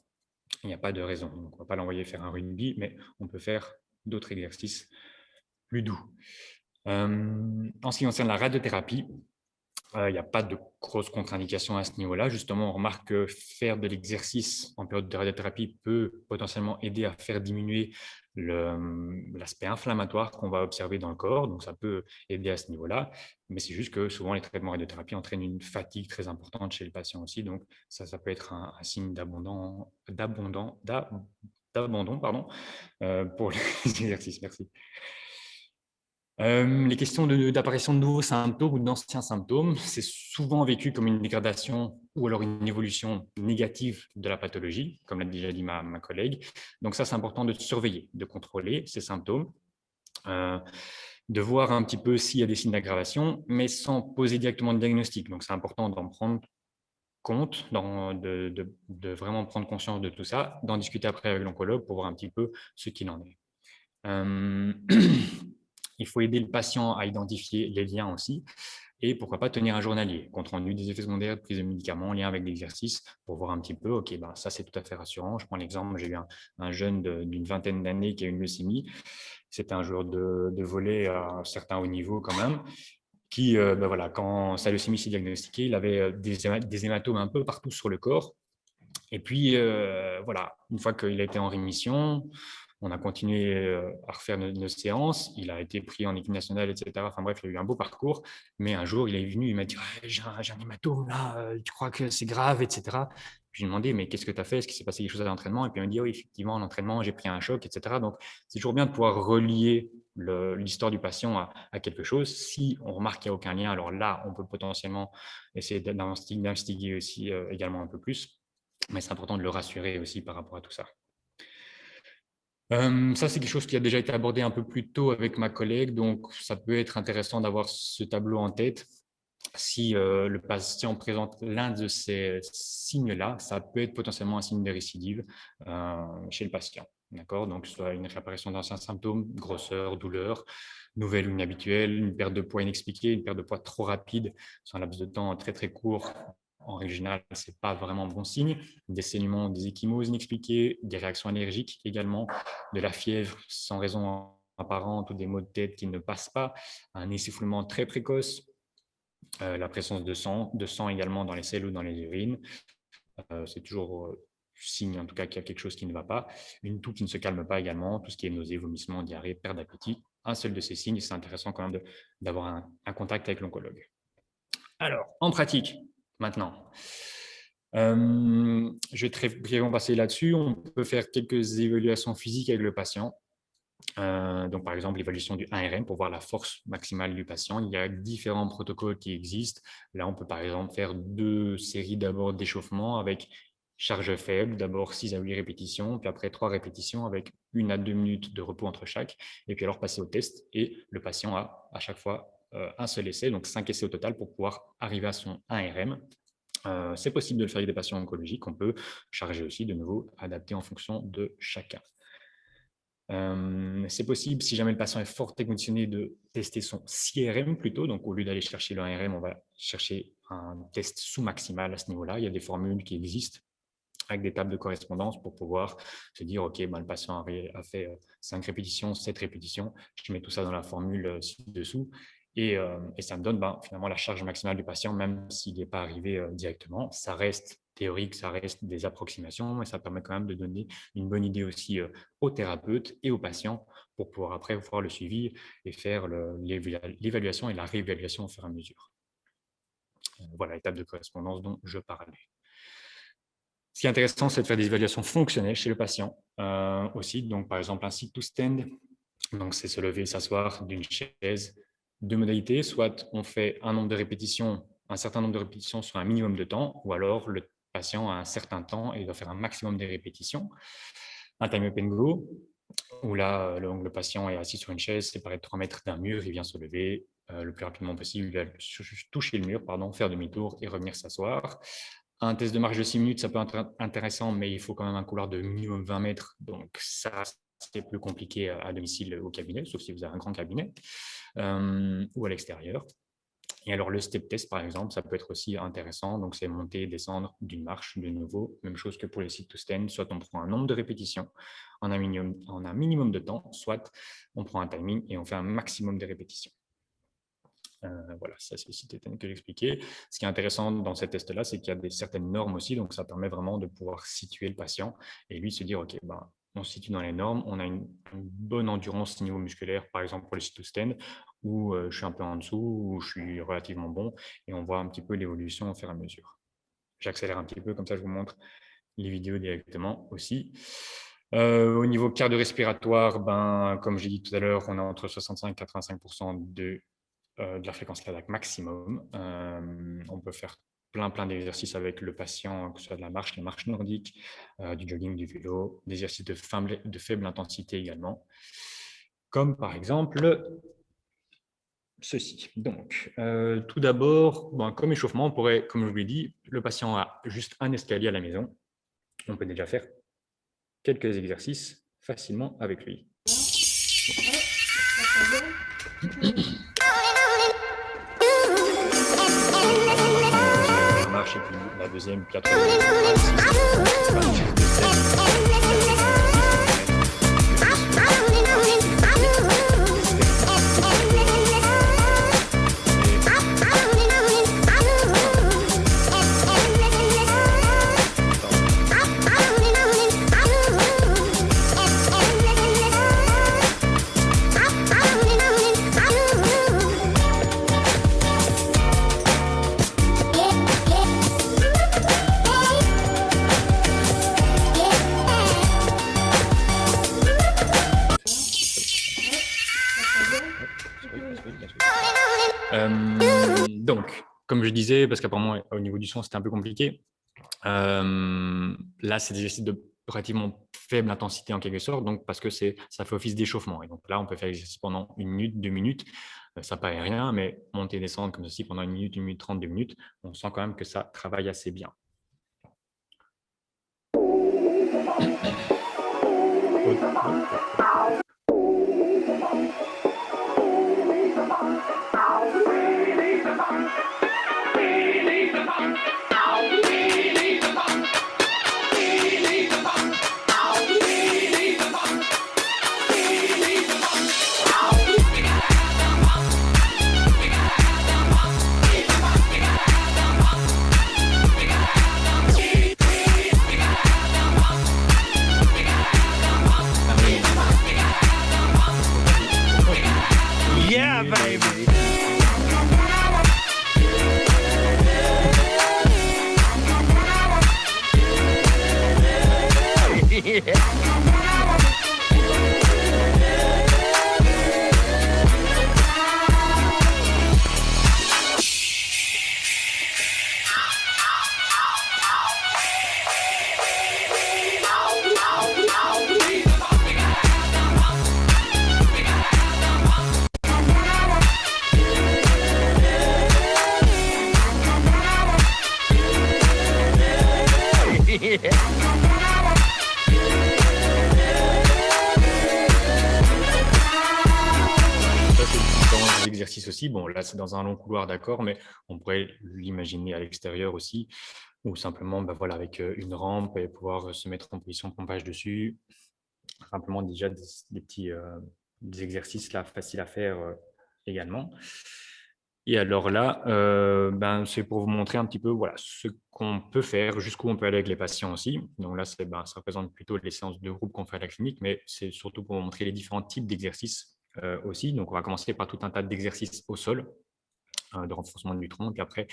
il n'y a pas de raison. Donc, on ne va pas l'envoyer faire un rugby, mais on peut faire d'autres exercices plus doux. En ce qui concerne la radiothérapie, il n'y a pas de grosses contre-indications à ce niveau-là. Justement, on remarque que faire de l'exercice en période de radiothérapie peut potentiellement aider à faire diminuer l'aspect inflammatoire qu'on va observer dans le corps. Donc, ça peut aider à ce niveau-là. Mais c'est juste que souvent, les traitements radiothérapie entraînent une fatigue très importante chez le patient aussi. Donc, ça peut être un signe d'abandon pour les exercices. Merci. Les questions d'apparition de nouveaux symptômes ou d'anciens symptômes, c'est souvent vécu comme une dégradation ou alors une évolution négative de la pathologie, comme l'a déjà dit ma collègue. Donc ça, c'est important de surveiller, de contrôler ces symptômes, de voir un petit peu s'il y a des signes d'aggravation, mais sans poser directement de diagnostic. Donc c'est important d'en prendre compte, de vraiment prendre conscience de tout ça, d'en discuter après avec l'oncologue pour voir un petit peu ce qu'il en est. Il faut aider le patient à identifier les liens aussi et pourquoi pas tenir un journalier, compte rendu des effets secondaires de prise de médicaments en lien avec l'exercice pour voir un petit peu, ok, ça c'est tout à fait rassurant. Je prends l'exemple, j'ai eu un jeune d'une vingtaine d'années qui a une leucémie. C'était un joueur de volley à un certain haut niveau quand même, qui, voilà, quand sa leucémie s'est diagnostiquée, il avait des hématomes un peu partout sur le corps. Et puis, voilà, une fois qu'il a été en rémission, on a continué à refaire nos séances. Il a été pris en équipe nationale, etc. Enfin bref, il a eu un beau parcours. Mais un jour, il est venu, il m'a dit j'ai un hématome là, tu crois que c'est grave, etc. Puis je lui ai demandé mais qu'est-ce que tu as fait? Est-ce qu'il s'est passé quelque chose à l'entraînement? Et puis il m'a dit oui, effectivement, à l'entraînement, j'ai pris un choc, etc. Donc c'est toujours bien de pouvoir relier l'histoire du patient à quelque chose. Si on remarque qu'il n'y a aucun lien, alors là, on peut potentiellement essayer d'investiguer aussi également un peu plus. Mais c'est important de le rassurer aussi par rapport à tout ça. Ça, c'est quelque chose qui a déjà été abordé un peu plus tôt avec ma collègue, donc ça peut être intéressant d'avoir ce tableau en tête. Si le patient présente l'un de ces signes-là, ça peut être potentiellement un signe de récidive chez le patient. D'accord? Donc, soit une réapparition d'anciens symptômes, grosseur, douleur, nouvelle ou inhabituelle, une perte de poids inexpliquée, une perte de poids trop rapide sur un laps de temps très très court. En règle générale, ce n'est pas vraiment bon signe. Des saignements, des ecchymoses inexpliquées, des réactions allergiques également, de la fièvre sans raison apparente ou des maux de tête qui ne passent pas, un essoufflement très précoce, la présence de sang également dans les selles ou dans les urines. C'est toujours signe en tout cas qu'il y a quelque chose qui ne va pas. Une toux qui ne se calme pas également, tout ce qui est nausée, vomissement, diarrhée, perte d'appétit. Un seul de ces signes, c'est intéressant quand même d'avoir un contact avec l'oncologue. Alors, en pratique, maintenant, je vais très brièvement passer là-dessus. On peut faire quelques évaluations physiques avec le patient. Donc, par exemple, l'évaluation du 1RM pour voir la force maximale du patient. Il y a différents protocoles qui existent. Là, on peut par exemple faire 2 séries d'abord d'échauffement avec charge faible, d'abord 6 à 8 répétitions, puis après 3 répétitions avec 1 à 2 minutes de repos entre chaque, et puis alors passer au test. Et le patient a à chaque fois un seul essai, donc 5 essais au total pour pouvoir arriver à son 1RM. C'est possible de le faire avec des patients oncologiques. On peut charger aussi, de nouveau, adapter en fonction de chacun. C'est possible, si jamais le patient est fort conditionné, de tester son CRM plutôt. Donc, au lieu d'aller chercher le 1RM, on va chercher un test sous-maximal à ce niveau-là. Il y a des formules qui existent avec des tables de correspondance pour pouvoir se dire, OK, le patient a fait 5 répétitions, 7 répétitions. Je mets tout ça dans la formule ci-dessous. Et ça me donne finalement la charge maximale du patient, même s'il n'est pas arrivé directement. Ça reste théorique, ça reste des approximations, mais ça permet quand même de donner une bonne idée aussi aux thérapeutes et aux patients pour pouvoir après faire le suivi et faire l'évaluation et la réévaluation au fur et à mesure. Voilà l'étape de correspondance dont je parlais. Ce qui est intéressant, c'est de faire des évaluations fonctionnelles chez le patient aussi. Donc, par exemple, un sit-to-stand, donc c'est se lever et s'asseoir d'une chaise. 2 modalités, soit on fait un certain nombre de répétitions sur un minimum de temps, ou alors le patient a un certain temps et doit faire un maximum de répétitions. Un time up and go, où là, le patient est assis sur une chaise, séparé de 3 mètres d'un mur, il vient se lever le plus rapidement possible, il va toucher le mur, faire demi-tour et revenir s'asseoir. Un test de marche de 6 minutes, ça peut être intéressant, mais il faut quand même un couloir de minimum 20 mètres, donc ça, c'est plus compliqué à domicile au cabinet, sauf si vous avez un grand cabinet, ou à l'extérieur. Et alors, le step test, par exemple, ça peut être aussi intéressant. Donc, c'est monter et descendre d'une marche, de nouveau. Même chose que pour les sit-to-stand. Soit on prend un nombre de répétitions en un minimum de temps, soit on prend un timing et on fait un maximum de répétitions. Voilà, ça c'est le sit-to-stand que j'expliquais. Ce qui est intéressant dans ces tests-là, c'est qu'il y a certaines normes aussi. Donc, ça permet vraiment de pouvoir situer le patient et lui se dire, OK, on se situe dans les normes, on a une bonne endurance niveau musculaire, par exemple pour le sit-to-stand, où je suis un peu en dessous, où je suis relativement bon, et on voit un petit peu l'évolution au fur et à mesure. J'accélère un petit peu, comme ça je vous montre les vidéos directement aussi. Au niveau cardio-respiratoire, comme j'ai dit tout à l'heure, on est entre 65 et 85% de la fréquence cardiaque maximum. On peut faire plein d'exercices avec le patient, que ce soit de la marche nordique, du jogging, du vélo, des exercices de faible intensité également, comme par exemple ceci. Donc, tout d'abord, comme échauffement, on pourrait, comme je vous l'ai dit, le patient a juste un escalier à la maison. On peut déjà faire quelques exercices facilement avec lui. La marche et puis la deuxième, puis la troisième. Donc, comme je disais, parce qu'apparemment au niveau du son c'était un peu compliqué, là c'est des exercices de relativement faible intensité en quelque sorte, donc parce que ça fait office d'échauffement. Et donc là on peut faire l'exercice pendant 1 minute, 2 minutes, ça paraît rien, mais monter et descendre comme ceci pendant 1 minute, 1 minute 30, 2 minutes, on sent quand même que ça travaille assez bien. Exercices aussi. Bon, là, c'est dans un long couloir, d'accord, mais on pourrait l'imaginer à l'extérieur aussi, ou simplement voilà, avec une rampe et pouvoir se mettre en position de pompage dessus. Simplement déjà des petits des exercices là, faciles à faire également. Et alors là, c'est pour vous montrer un petit peu voilà, ce qu'on peut faire, jusqu'où on peut aller avec les patients aussi. Donc là, ça représente plutôt les séances de groupe qu'on fait à la clinique, mais c'est surtout pour vous montrer les différents types d'exercices aussi. Donc, on va commencer par tout un tas d'exercices au sol, de renforcement du tronc. Puis après,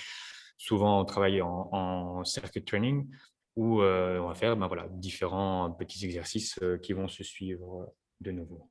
souvent, on travaille en circuit training où on va faire voilà, différents petits exercices qui vont se suivre de nouveau.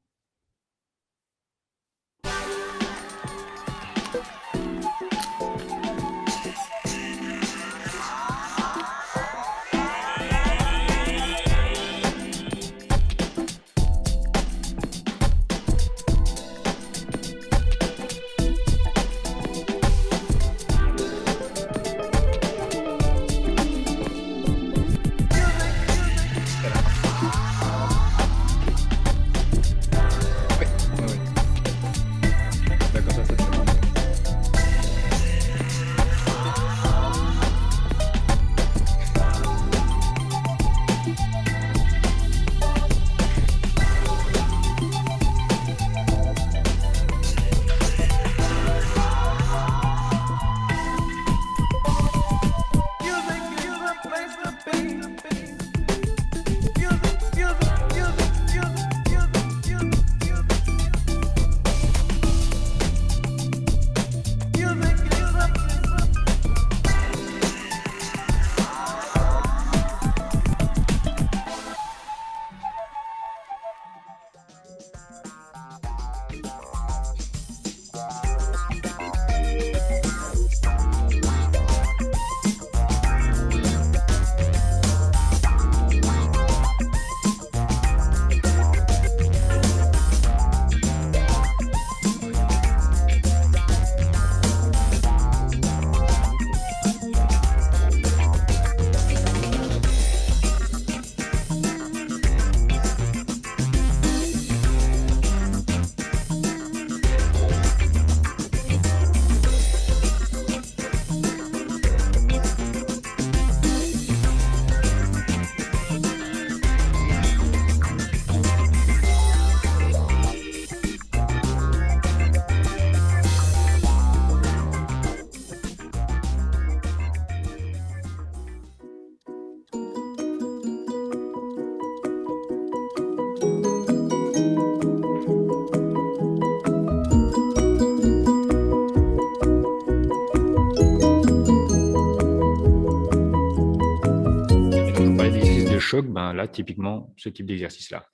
Choc, là, typiquement, ce type d'exercice-là.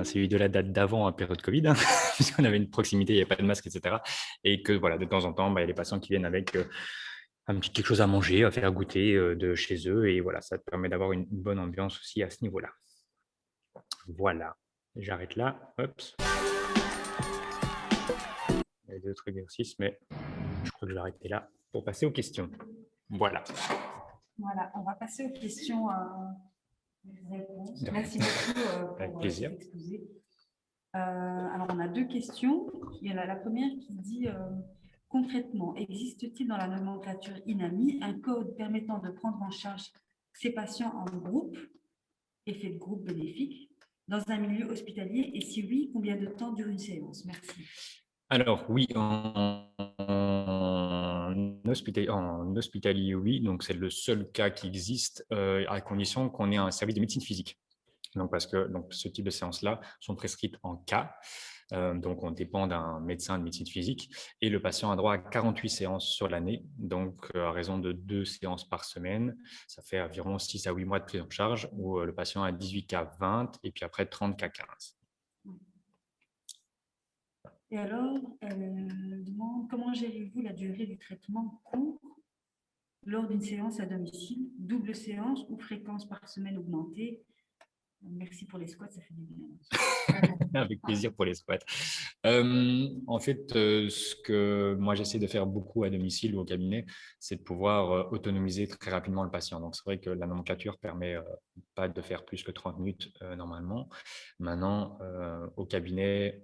C'est de la date d'avant, période Covid, hein, puisqu'on avait une proximité, il n'y avait pas de masque, etc. Et que voilà, de temps en temps, il y a des patients qui viennent avec quelque chose à manger, à faire goûter de chez eux. Et voilà, ça te permet d'avoir une bonne ambiance aussi à ce niveau-là. Voilà, j'arrête là. Hop. Il y a d'autres exercices, mais je crois que je vais arrêter là pour passer aux questions. Voilà. Voilà, on va passer aux questions. Réponses. Merci beaucoup pour avec plaisir. exposer. Alors, on a deux questions. Il y en a la première qui dit concrètement, existe-t-il dans la nomenclature INAMI un code permettant de prendre en charge ces patients en groupe, effet de groupe bénéfique, dans un milieu hospitalier? Et si oui, combien de temps dure une séance? Merci. Alors oui, en hospitalier, oui. Donc, c'est le seul cas qui existe à condition qu'on ait un service de médecine physique. Donc, parce que ce type de séances-là sont prescrites en cas. Donc, on dépend d'un médecin de médecine physique et le patient a droit à 48 séances sur l'année. Donc, à raison de 2 séances par semaine, ça fait environ 6 à 8 mois de prise en charge où le patient a 18 cas 20 et puis après 30 cas 15. Et alors, elle demande comment gérez-vous la durée du traitement court lors d'une séance à domicile, double séance ou fréquence par semaine augmentée? Merci pour les squats, ça fait du bien. Avec plaisir pour les squats. En fait, ce que moi j'essaie de faire beaucoup à domicile ou au cabinet, c'est de pouvoir autonomiser très rapidement le patient. Donc, c'est vrai que la nomenclature permet pas de faire plus que 30 minutes normalement. Maintenant, au cabinet,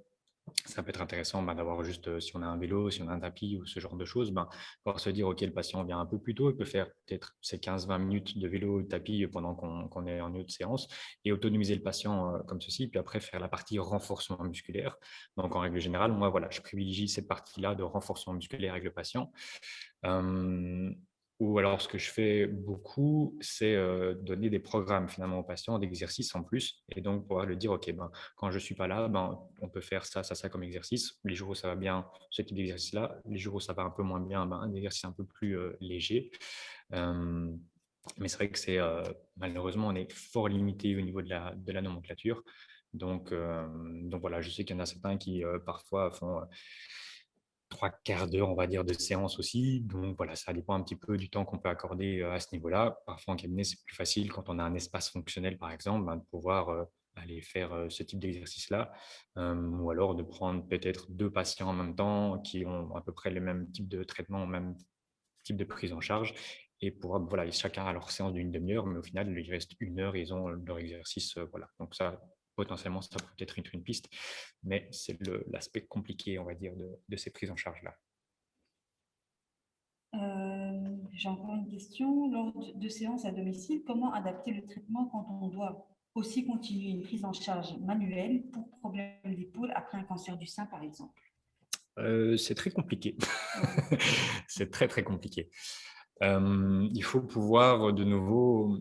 ça peut être intéressant d'avoir juste, si on a un vélo, si on a un tapis ou ce genre de choses, pouvoir se dire, OK, le patient vient un peu plus tôt, il peut faire peut-être ces 15-20 minutes de vélo ou de tapis pendant qu'on est en autre séance et autonomiser le patient comme ceci, puis après faire la partie renforcement musculaire. Donc, en règle générale, moi, voilà, je privilégie cette partie-là de renforcement musculaire avec le patient. Ou alors, ce que je fais beaucoup, c'est donner des programmes finalement aux patients, d'exercices en plus, et donc pouvoir le dire, OK, quand je ne suis pas là, on peut faire ça, ça, ça comme exercice. Les jours où ça va bien, ce type d'exercice-là. Les jours où ça va un peu moins bien, un exercice un peu plus léger. Mais c'est vrai que malheureusement, on est fort limité au niveau de la nomenclature. Donc voilà, je sais qu'il y en a certains qui parfois font 3/4 d'heure, on va dire, de séance aussi. Donc voilà, ça dépend un petit peu du temps qu'on peut accorder à ce niveau-là. Parfois en cabinet, c'est plus facile quand on a un espace fonctionnel, par exemple, de pouvoir aller faire ce type d'exercice-là. Ou alors de prendre peut-être 2 patients en même temps qui ont à peu près le même type de traitement, le même type de prise en charge et pouvoir, voilà, chacun a leur séance d'une demi-heure, mais au final, il reste 1 heure, ils ont leur exercice. Voilà. Donc ça, potentiellement, ça peut être une piste, mais c'est l'aspect compliqué, on va dire, de ces prises en charge-là. J'ai encore une question. Lors de séances à domicile, comment adapter le traitement quand on doit aussi continuer une prise en charge manuelle pour problème d'épaule après un cancer du sein, par exemple? C'est très compliqué. C'est très, très compliqué. Il faut pouvoir de nouveau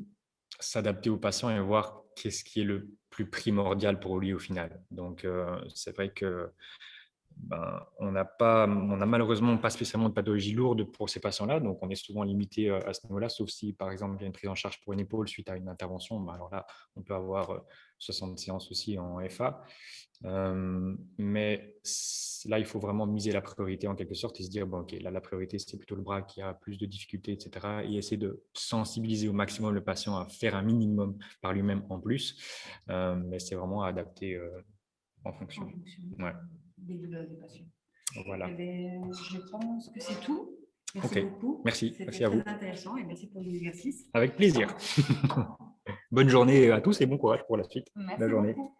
s'adapter au patient et voir qu'est-ce qui est le plus primordial pour lui au final. Donc, c'est vrai que on n'a malheureusement pas spécialement de pathologie lourde pour ces patients-là, donc on est souvent limité à ce niveau-là, sauf si par exemple il y a une prise en charge pour une épaule suite à une intervention, alors là on peut avoir 60 séances aussi en FA. Mais là il faut vraiment miser la priorité en quelque sorte et se dire ok, là la priorité c'est plutôt le bras qui a plus de difficultés, etc. Et essayer de sensibiliser au maximum le patient à faire un minimum par lui-même en plus, mais c'est vraiment adapté en fonction. Ouais. Des douleurs des patients. Voilà. Je pense que c'est tout. Merci beaucoup. Merci. Merci à vous. C'était très intéressant et merci pour l'exercice. Avec plaisir. Bonne journée à tous et bon courage pour la suite de la journée. Beaucoup.